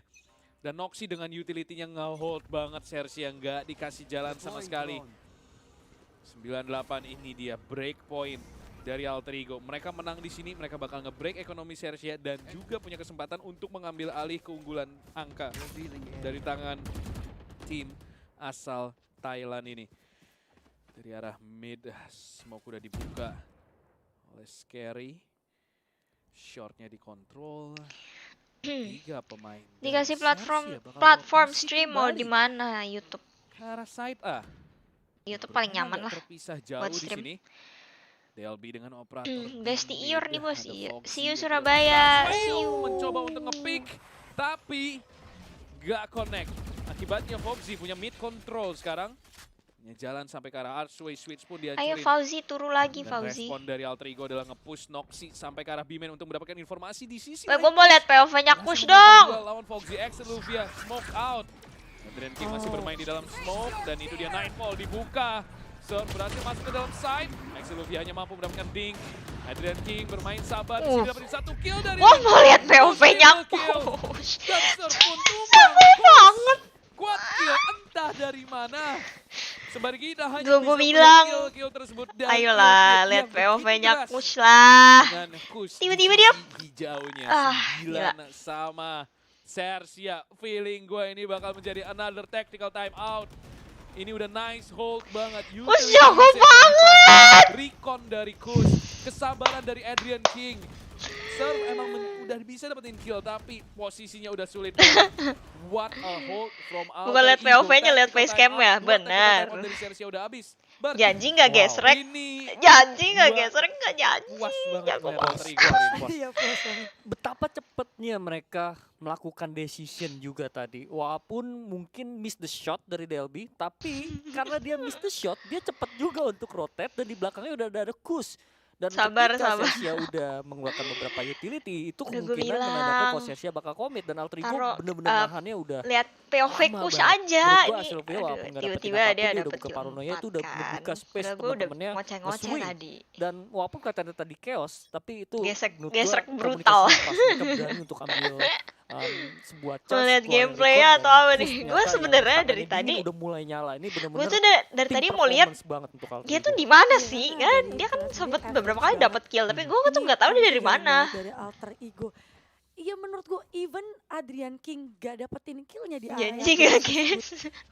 Dan Noxie dengan utility-nya nge-hold banget Xerxia, nggak dikasih jalan sama sekali. 98 ini dia break point dari Alter Ego. Mereka menang di sini, mereka bakal nge-break ekonomi Xerxia dan juga punya kesempatan untuk mengambil alih keunggulan angka dari tangan tim asal Thailand ini. Dari arah mid, smoke udah dibuka oleh Scary. Shortnya dikontrol. 3 pemain. Dan Dikasih Xerxia bakal platform rotasi stream mau kembali di mana? YouTube. ke arah side A. YouTube paling Bermain nyaman agak lah. terpisah jauh buat di stream. sini. DLB dengan operator. Besti di Ior mid, nih, Bos. ada Iya. Foxy See you yang Surabaya. berhasil See you. mencoba untuk nge-pick, tapi gak connect. Akibatnya Foxy punya mid control sekarang. Jalan sampai ke arah Archway, Switch pun Ayo dihancurin. Fauzi, turu lagi Dan Fauzi. respon dari Alter Ego adalah nge-push Noxy sampai ke arah B-Man untuk mendapatkan informasi di sisi Weh, gue mau lihat POV-nya Masih Kush menggunakan dong. duel lawan Foxy X Luvia, smoke out. Adrian King masih bermain di dalam smoke dan itu dia Nightfall dibuka. Surf berhasil masuk ke dalam side. X Luvia hanya mampu mendapatkan ding. Adrian King bermain sabar di sini dapetin 1 kill dari Wah, mau lihat POV-nya kill. Kush. Dan Surf pun tumbang. Seru banget. Kuat kill entah dari mana. Sembari kita hanya Gua bisa bilang, melihat kill tersebut dari Ayolah, kill-kill lihat yang begitu POV-nya keras. Kush lah. Dengan Kush Tiba-tiba di dia- sisi hijaunya Ah, 9 sama Sersia. Feeling gue ini bakal menjadi another tactical time out. Ini udah nice hold banget. Kush Utility jago set banget. Recon dari Kush, kesabaran dari Adrian King. Surf emang udah bisa dapetin kill tapi posisinya udah sulit banget. What a hold from Bukan Alter lihat Ego. POV-nya, lihat Tactical facecam time ya, out. Dua tactical benar. time out dari Sersia udah habis. Berarti Janji nggak Wow. gesrek? ini Janji nggak Gua gesrek? Nggak janji. puas banget Jago melihat banget. Alter Ego hari ini. Iya, puas banget. Betapa cepetnya mereka melakukan decision juga tadi. Walaupun mungkin miss the shot dari Delby, tapi karena dia miss the shot, dia cepet juga untuk rotate dan di belakangnya udah ada Kush. Dan Sabar, ketika sabar. Sersia udah mengeluarkan beberapa utility, itu Udah gua kemungkinan bilang. menandakan kalau Sersia bakal komit dan Alter Ego Taruh, bener-bener nahannya udah Lihat POV lama Kush banget. aja. Menurut gua Ini, hasil PO aduh, walaupun nggak dapetin tiba-tiba apa-apa, dia dia udah dapet buka kill paranoia 4 tuh udah kan. ngebuka space Padahal gua udah temen-temennya ngoceh-ngoceh nge-swing. tadi. Dan walaupun kelihatannya tadi chaos, tapi itu menurut Gesrek gua brutal. komunikasi pas mereka berani untuk ambil sebuah charge Mau lihat keluar dari gameplay-nya recon atau dan apa Kush nih? ternyata Gua yang sebenarnya tangannya dari dingin tadi, udah mulai nyala. Ini gue bener-bener tuh dari peak tadi mau lihat performance banget untuk Alter dia Ego. tuh di mana Iya, sih karena kan? dari Dia kan jelas sempet dia beberapa average kali banget. dapat kill, tapi gue tuh Ini nggak tahu dia dari kejadian mana. banget dari Alter Ego. Iya, menurut gue even Adrian King gak dapetin killnya di area Janji base gak tersebut, guys?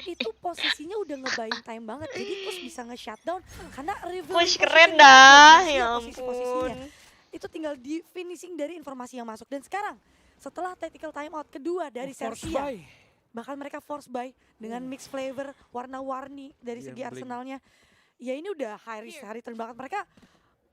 itu posisinya udah ngebayin time banget. Jadi Kush bisa nge-shutdown karena revealing Kush position keren banget dah, Sersia ya posisi-posisinya. ampun. Itu tinggal di finishing dari informasi yang masuk. Dan sekarang setelah tactical timeout kedua dari Force Sersia, buy. bahkan mereka force buy dengan mix flavor warna-warni dari segi Gambling. arsenalnya. Ya ini udah high risk, high return banget. Mereka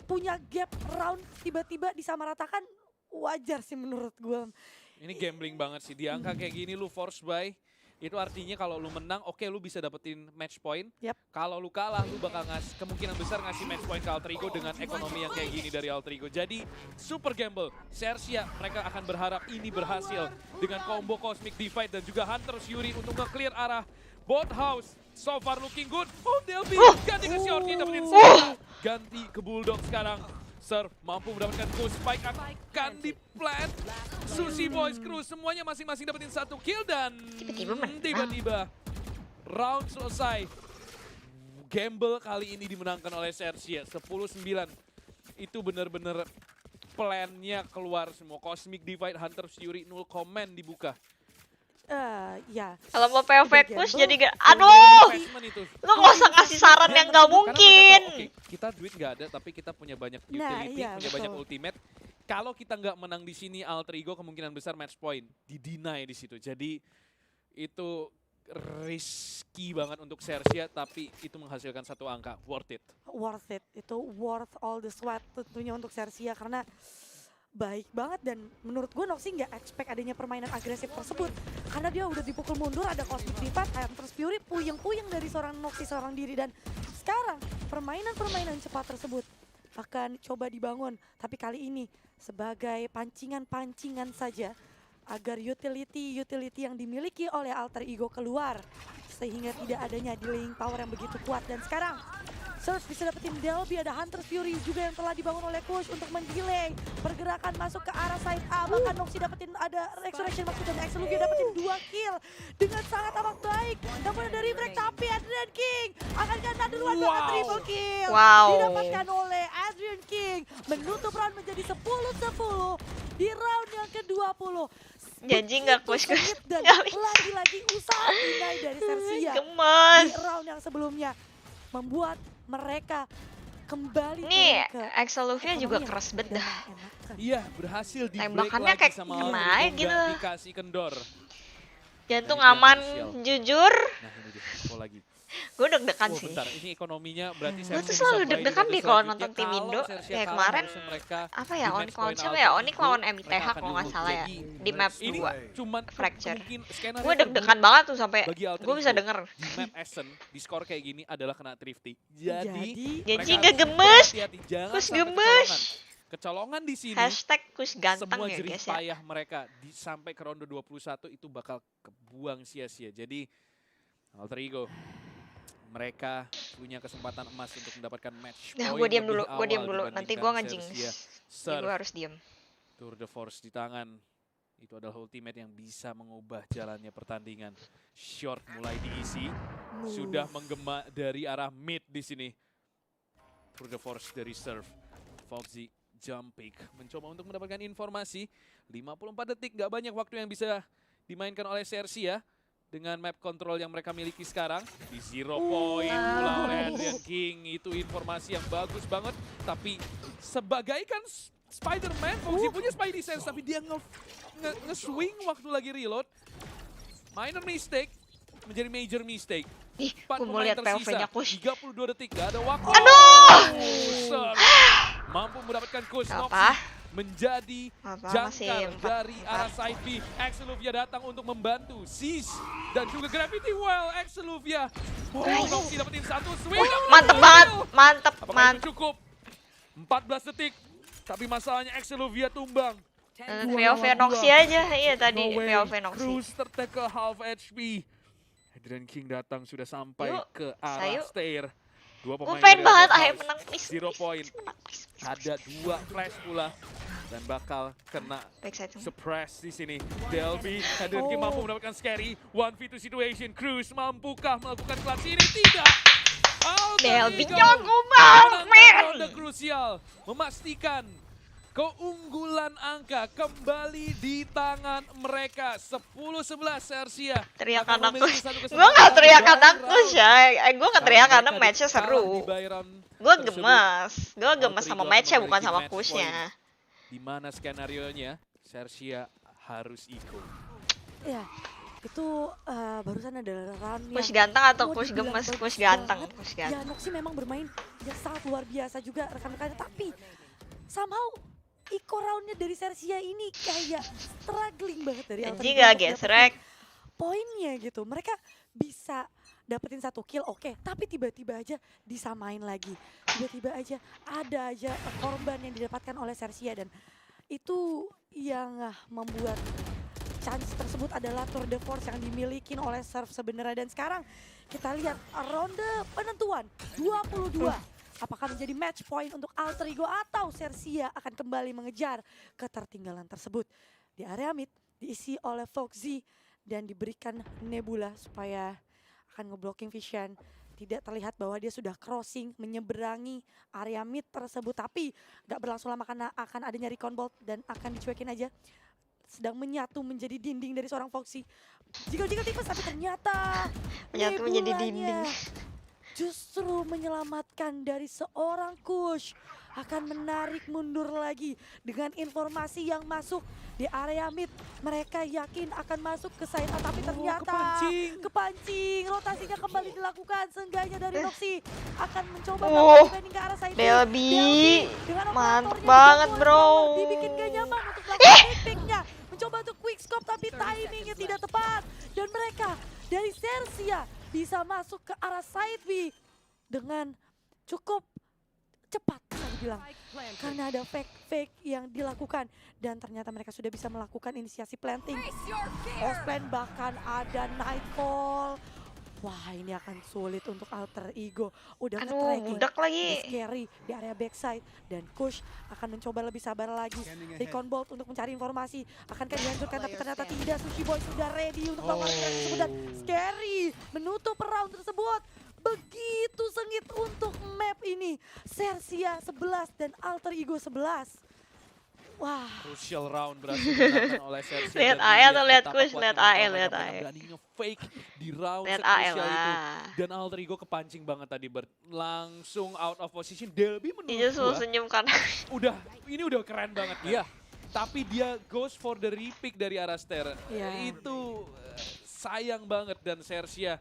punya gap round tiba-tiba disamaratakan, wajar sih menurut gue. Ini gambling banget sih. Di angka kayak gini lu force buy. Itu artinya kalau lu menang, oke lu bisa dapetin match point. Yap. Kalau lu kalah, lu bakal kemungkinan besar ngasih match point ke Alter Ego dengan ekonomi yang kayak gini dari Alter Ego. Jadi super gamble. Sersia mereka akan berharap ini berhasil dengan combo Cosmic Divide dan juga Hunter's Fury untuk nge-clear arah bot house. So far looking good. Oh, Delby ganti ke Shorty dapetin satu. Ganti ke Bulldog sekarang. Surf mampu mendapatkan Ghost Spike akan di-plant. Sushi Boys Crew semuanya masing-masing dapetin 1 kill dan Tiba-tiba menang. tiba-tiba round selesai. Gamble kali ini dimenangkan oleh Sersia 10-9. Itu benar-benar plan-nya keluar semua. Cosmic Divide, Hunter's Fury, 0 comment dibuka. Ya. Kalau mau POV Udah Kush gamble, jadi gak, udah aduh, Investment itu. lo gak usah kasih saran yang gak mungkin. Karena mereka tahu, oke, kita duit nggak ada, tapi kita punya banyak Nah, utility, iya, punya banyak betul. ultimate. Kalau kita nggak menang di sini, Alter Ego kemungkinan besar match point di-deny di situ. Jadi itu risky banget untuk Sersia, tapi itu menghasilkan 1 angka, worth it. Worth it. Itu worth all the sweat tentunya untuk Sersia karena baik banget. Dan menurut gue Noxy nggak expect adanya permainan agresif tersebut karena dia udah dipukul mundur, ada Cosmic Divide, Hunter's Fury, puyeng-puyeng dari seorang Noxy seorang diri. Dan sekarang permainan-permainan cepat tersebut akan coba dibangun, tapi kali ini sebagai pancingan-pancingan saja agar utility yang dimiliki oleh Alter Ego keluar sehingga tidak adanya delaying power yang begitu kuat. Dan sekarang Surf bisa dapetin Delby, ada Hunter's Fury juga yang telah dibangun oleh Kush untuk mendelay pergerakan masuk ke arah side A. Bahkan Noxy dapetin ada Resurrection waktu dan Axel Luvia dapetin 2 kill dengan sangat amat baik. Namun ada reflect tapi Adrian King akan kena duluan dengan triple kill. Wow. Didapatkan oleh Adrian King menutup round menjadi 10-10 di round yang ke-20. Janji nggak Begitu Kush? sengit dan Nggak bisa. lagi-lagi usaha deny dari Sersia Gemes. di round yang sebelumnya membuat mereka kembali Nih, turun ke Axel Luvia juga ekonomi yang keras banget dah. enakan. Iya, berhasil di break Tembakannya lagi kayak sama kena Alter Ego, gitu. nggak dikasih kendor. Jantung Nah, itu yang aman, krusial. jujur. Nah ini dia, info lagi. Gue deg-degan Wah sih. bentar, ini ekonominya berarti Gue Sersia tuh bisa selalu buy di deg-degan ronde deh kalau selanjutnya. nonton tim Kalau Indo. Sersia Kayak kalah, kemarin harusnya mereka apa di ya, match Onyx lawan point siapa Alter ya? Onyx Ego, lawan mereka MITH akan kalau nggak unggul. salah ya. Jadi Di map ini 2. cuman Fracture. mungkin skenario Gue deg-degan terburuk banget tuh sampai bagi Alter gue bisa Ego denger. di map Essen di skor kayak gini adalah kena Thrifty. Jadi Jadi mereka gak harus gemes. hati-hati, jangan Kus sampai gemes. kecolongan di sini. Hashtag kus ganteng Semua ya jerih guys ya. payah mereka sampai ke ronde 21 itu bakal kebuang sia-sia. Jadi Alter Ego mereka punya kesempatan emas untuk mendapatkan match Nah, point gue diam lebih dulu, gue awal diam dulu. Nanti gue dibandingkan ngejinx. Sersia. Jadi Serve, gue harus diem. Tour de Force di tangan. Itu adalah ultimate yang bisa mengubah jalannya pertandingan. Short mulai diisi, sudah menggema dari arah mid di sini. Tour de Force dari Serve. Foxy jump pick mencoba untuk mendapatkan informasi. 54 detik, gak banyak waktu yang bisa dimainkan oleh Sersia. Dengan map control yang mereka miliki sekarang. Di 0 point pula oleh Adrian King. Itu informasi yang bagus banget. Tapi sebagai kan Spider-Man, Foxy punya Spidey Sense. Tapi dia nge-swing waktu lagi reload. Minor mistake menjadi major mistake. Ih, 4 gue mau pemain lihat POV-nya Kush. 32 detik, gak ada waktu. Aduh! Mampu mendapatkan Kush. Gak Noxy apa. menjadi Apa, masih jangkar 4. dari arah side B. Exceluvia datang untuk membantu Sis dan juga Gravity Well. Exceluvia. Noxy dapetin satu swing. Mantep banget, mantep, Apakah mantep. itu cukup? 14 detik. Tapi masalahnya Exceluvia tumbang. VOV Noxy aja, iya tadi No way. VOV Noxy. Cruz tertekel half HP. Adrian King datang sudah sampai Yuk, ke arah sayu. stair. Dua Gue pemain pengen dari banget Alpha ayo House. menang please. 0 point. Menang, please. Ada 2 flash pula dan bakal kena Backside semua. suppress di sini. Delby, Adrian King mampu mendapatkan scary 1v2 situation. Cruz mampukah melakukan clutch ini? Tidak. Alter Delby Ego jago banget, menangkan men. ronde krusial, memastikan keunggulan angka kembali di tangan mereka. 10-11 Sersia. Teriakan akan aku. memiliki satu Gue kesempatan gak teriakan di aku round. ya. Gue gak teriak karena Mereka matchnya kalah seru. di buy round Gue tersebut. gemes. Gue gemes Alter sama Ego matchnya akan bukan memiliki sama match pushnya. Di mana skenario-nya Sersia harus ikut. Ya, itu barusan ada round yang Push ganteng atau mau push dibilang gemes? bagus Push ganteng, banget. push Ya, ganteng. Noxy memang bermain ya sangat luar biasa juga rekan-rekannya, tapi somehow Iko roundnya dari Sersia ini kayak struggling banget dari Alter Anjing Ego gak untuk gesrek. dapetin poinnya gitu. Mereka bisa dapetin 1 kill, oke, tapi tiba-tiba aja disamain lagi. Tiba-tiba aja ada aja korban yang didapatkan oleh Sersia, dan itu yang membuat chance tersebut adalah Tour de Force yang dimiliki oleh Serve sebenarnya. Dan sekarang kita lihat ronde penentuan 22. Apakah menjadi match point untuk Alter Ego atau Sersia akan kembali mengejar ketertinggalan tersebut. Di area mid diisi oleh Foxy dan diberikan Nebula supaya akan ngeblocking Vision. Tidak terlihat bahwa dia sudah crossing menyeberangi area mid tersebut, tapi gak berlangsung lama karena akan adanya recon bolt dan akan dicuekin aja. Sedang menyatu menjadi dinding dari seorang Foxy. Jika tipes, tapi ternyata Menyatu menjadi Nebulanya dinding. justru menyelamatkan dari seorang Kush. Akan menarik mundur lagi dengan informasi yang masuk di area mid. Mereka yakin akan masuk ke side A, tapi ternyata kepancing. Rotasinya kembali dilakukan. Seenggaknya dari Noxy akan mencoba melakukan ke arah side B. Delby, Dengan mantep operatornya banget dibantu bro. oleh dibikin gak nyaman untuk melakukan picknya. Mencoba untuk quick scope tapi timingnya tidak tepat. Dan mereka dari Sersia bisa masuk ke arah side B dengan cukup cepat bisa dibilang. Karena ada fake yang dilakukan. Dan ternyata mereka sudah bisa melakukan inisiasi planting. Off plan, bahkan ada Nightfall. Wah, ini akan sulit untuk Alter Ego. Udah Aduh, nge-tracking, budak lagi. udah scary di area backside. Dan Kush akan mencoba lebih sabar lagi. Recon Bolt untuk mencari informasi. Akankah dihancurkan, tapi ternyata tidak. Sushi Boy sudah ready untuk melakukan tersebut. Dan scary menutup round tersebut. Begitu sengit untuk map ini. Sersia 11 dan Alter Ego 11. Wah, Crucial round berhasil dimenangkan oleh Sersia. Lihat dan AE dilihat atau lihat betapa Kush? kuatnya Lihat mental AE, mereka, lihat mereka AE. berani nge-fake di round Lihat AE sekrusial itu. lah. Dan Alter Ego kepancing banget tadi, langsung out of position. Delby Dia menurut suruh gua senyum kan. ini udah keren banget. Iya. Tapi dia goes for the repick dari arah stair. Iya. Itu sayang banget, dan Sersia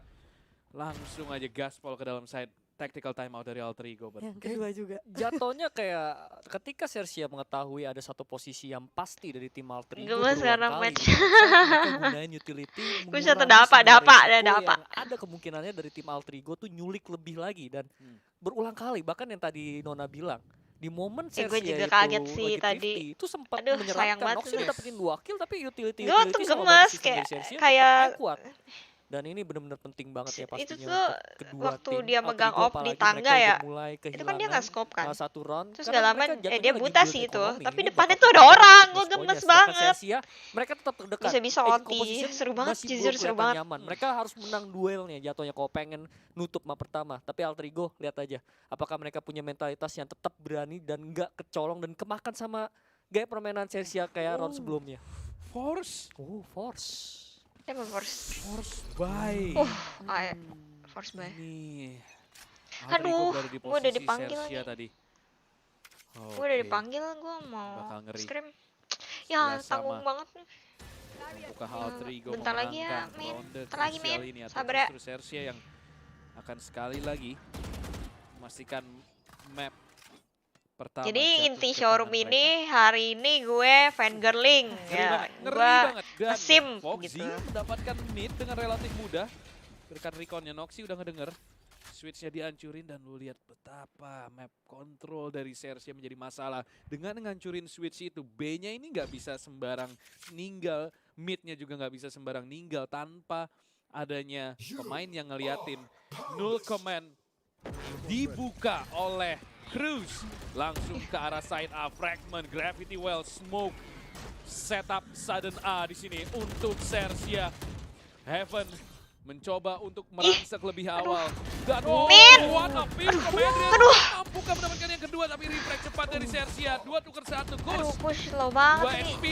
Langsung aja gaspol ke dalam side. Tactical timeout dari Alter Ego. Yang kedua juga. Jatuhnya kayak ketika Sersia mengetahui ada satu posisi yang pasti dari tim Alter Ego Gemes berulang karena kali match. di backside, mereka gunain utility Gue bisa mengurangi dapat, semua resiko dapat. yang ada kemungkinannya dari tim Alter Ego tuh nyulik lebih lagi dan berulang kali. Bahkan yang tadi Nona bilang di momen Gue Sersia juga itu kaget sih lagi tadi. thrifty itu sempat Aduh, sayang menyeramkan. banget Noxy tuh. udah dapetin 2 kill tapi utility Gue tuh sama gemes body system kayak dari Sersia kayak tetap kuat. Dan ini benar-benar penting banget ya itu pastinya tuh untuk kedua waktu tim. dia Alter megang Ego op di apalagi tangga mereka ya. udah mulai Itu kan dia kehilangan nggak scope kan. satu round. Terus Karena gak lama mereka dia jatuhnya lagi buta build sih itu. ekonomi. Tapi Ini depannya bakal tuh ada penting orang. banget Gue match point-nya. gemes Sedangkan banget. Sersia, mereka tetap terdekat. Bisa Edge OT. composition Seru banget, masih jujur belum seru kelihatan banget. nyaman. Mereka harus menang duelnya jatuhnya kalau pengen nutup map pertama. Tapi Alter Ego lihat aja apakah mereka punya mentalitas yang tetap berani dan nggak kecolong dan kemakan sama gaya permainan Sersia kayak round sebelumnya. Force. Force. Siapa force? Force by. Force by. Ini. Aduh, berada di gue udah posisi dipanggil Sersia nih. tadi. Gue udah dipanggil, gue mau Bakal ngeri. scream. Ya, Sebelah tanggung sama. banget nih. Apakah Alter Ego Bentar lagi ya, memenangkan men. ronde Bentar lagi, krusial men. ini atau Sabar ya. justru Sersia yang akan sekali lagi memastikan map pertama Jadi jatuh inti ke showroom tangan ini mereka. hari ini gue fangirling Ngeri ya. banget, ngeri Gue banget. Dan ngesim Foxy gitu. mendapatkan mid dengan relatif mudah. Berkat reconnya Noxy udah ngedenger. Switchnya dihancurin dan lu lihat betapa map control dari Sersia menjadi masalah. Dengan ngancurin switch itu, B-nya ini nggak bisa sembarang ninggal. Mid-nya juga nggak bisa sembarang ninggal tanpa adanya pemain yang ngeliatin. Null command dibuka oleh Cruz. Langsung ke arah side A, Fragment, Gravity Well, Smoke. Setup sudden A di sini untuk Sersia. Heaven mencoba untuk merangsek lebih awal. Dan what a pick Commander. Mampukah mendapatkan yang kedua tapi reflect cepat dari Sersia. 2 tukar 1, Aduh, Gus. push slow 2 banget nih. HP.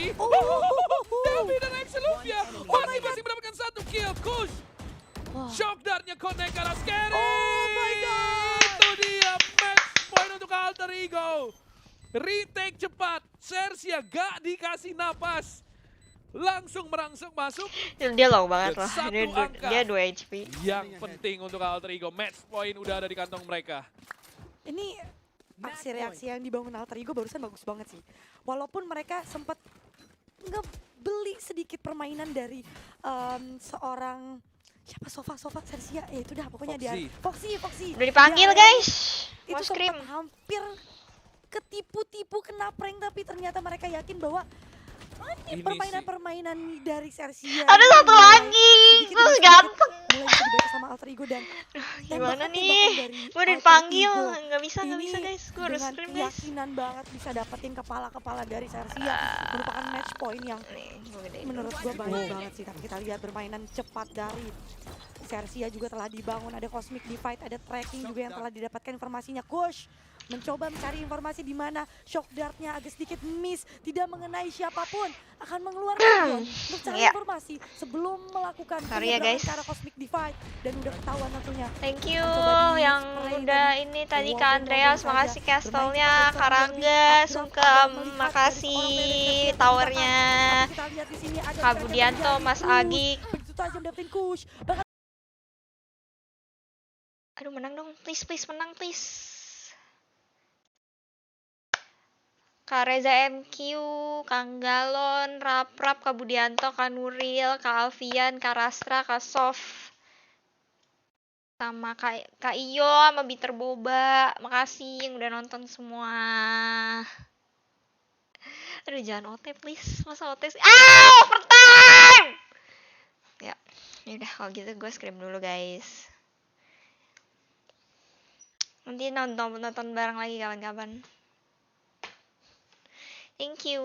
Davi dan Excelufia masih mendapatkan 1 kill. Gus. Shock dartnya connect ke arah Scary. Oh my God. Itu dia match point untuk Alter Ego. Retake cepat. Sersia gak dikasih napas. Langsung merangsek masuk. Dia low banget loh. Satu Dia, angka. dia 2 HP. Yang penting untuk Alter Ego. Match point udah ada di kantong mereka. Ini aksi reaksi yang dibangun Alter Ego barusan bagus banget sih. Walaupun mereka sempat ngebeli sedikit permainan dari seorang siapa Sofa Sersia, itu dah pokoknya Foxy. dia Foxy. Udah dipanggil Dia guys. itu Mau scream. sempat hampir ketipu-tipu kena prank tapi ternyata mereka yakin bahwa Ini sih. permainan-permainan dari Sersia Ada ini satu mulai lagi. sedikit Terus demi sedikit ganteng. mulai bisa dibaca sama Alter Ego dan Gimana tembakan-tembakan nih? dari Gue udah Alter dipanggil. Ego Nggak bisa ini guys. Gue harus dengan scream guys. keyakinan banget bisa dapetin kepala-kepala dari Sersia merupakan match point yang Nih, gue gedein menurut dulu. gue baik banget sih. Tapi kita lihat permainan cepat dari Sersia juga telah dibangun, ada Cosmic Divide, ada tracking juga yang telah didapatkan informasinya. Kush mencoba mencari informasi di mana shock dart-nya agak sedikit miss, tidak mengenai siapapun, akan mengeluarkan drone untuk cari Iya. informasi sebelum melakukan Sorry ya, penyeberangan guys. ke arah Cosmic Divide dan udah ketahuan tentunya. Thank you Mencoba yang di-spray udah dari ini tadi wall Kak dan Andreas, mobil makasih saja. castle-nya, Bermain cepat, Karangga, Derby, Sungkem, Abram melihat makasih dari seorang player Sersia towernya, terdepan. Kita lihat di sini ada Kak track yang Budianto, terjadi. Mas Kush Agi. begitu tajam dapetin Kush. Bahkan Aduh menang dong, please menang please. Kak Reza MQ, Kang Galon, Raprap, Kak Budianto, Kak Nuril, Kak Alfian, Kak Rastra, Kak Sof, sama Kak Iyo, sama Bitter Boba. Makasih yang udah nonton semua. Aduh jangan OT please, masa OT sih? Overtime! Ya, yaudah kalau gitu gue scream dulu guys. Nanti nonton bareng lagi kapan-kapan. Thank you.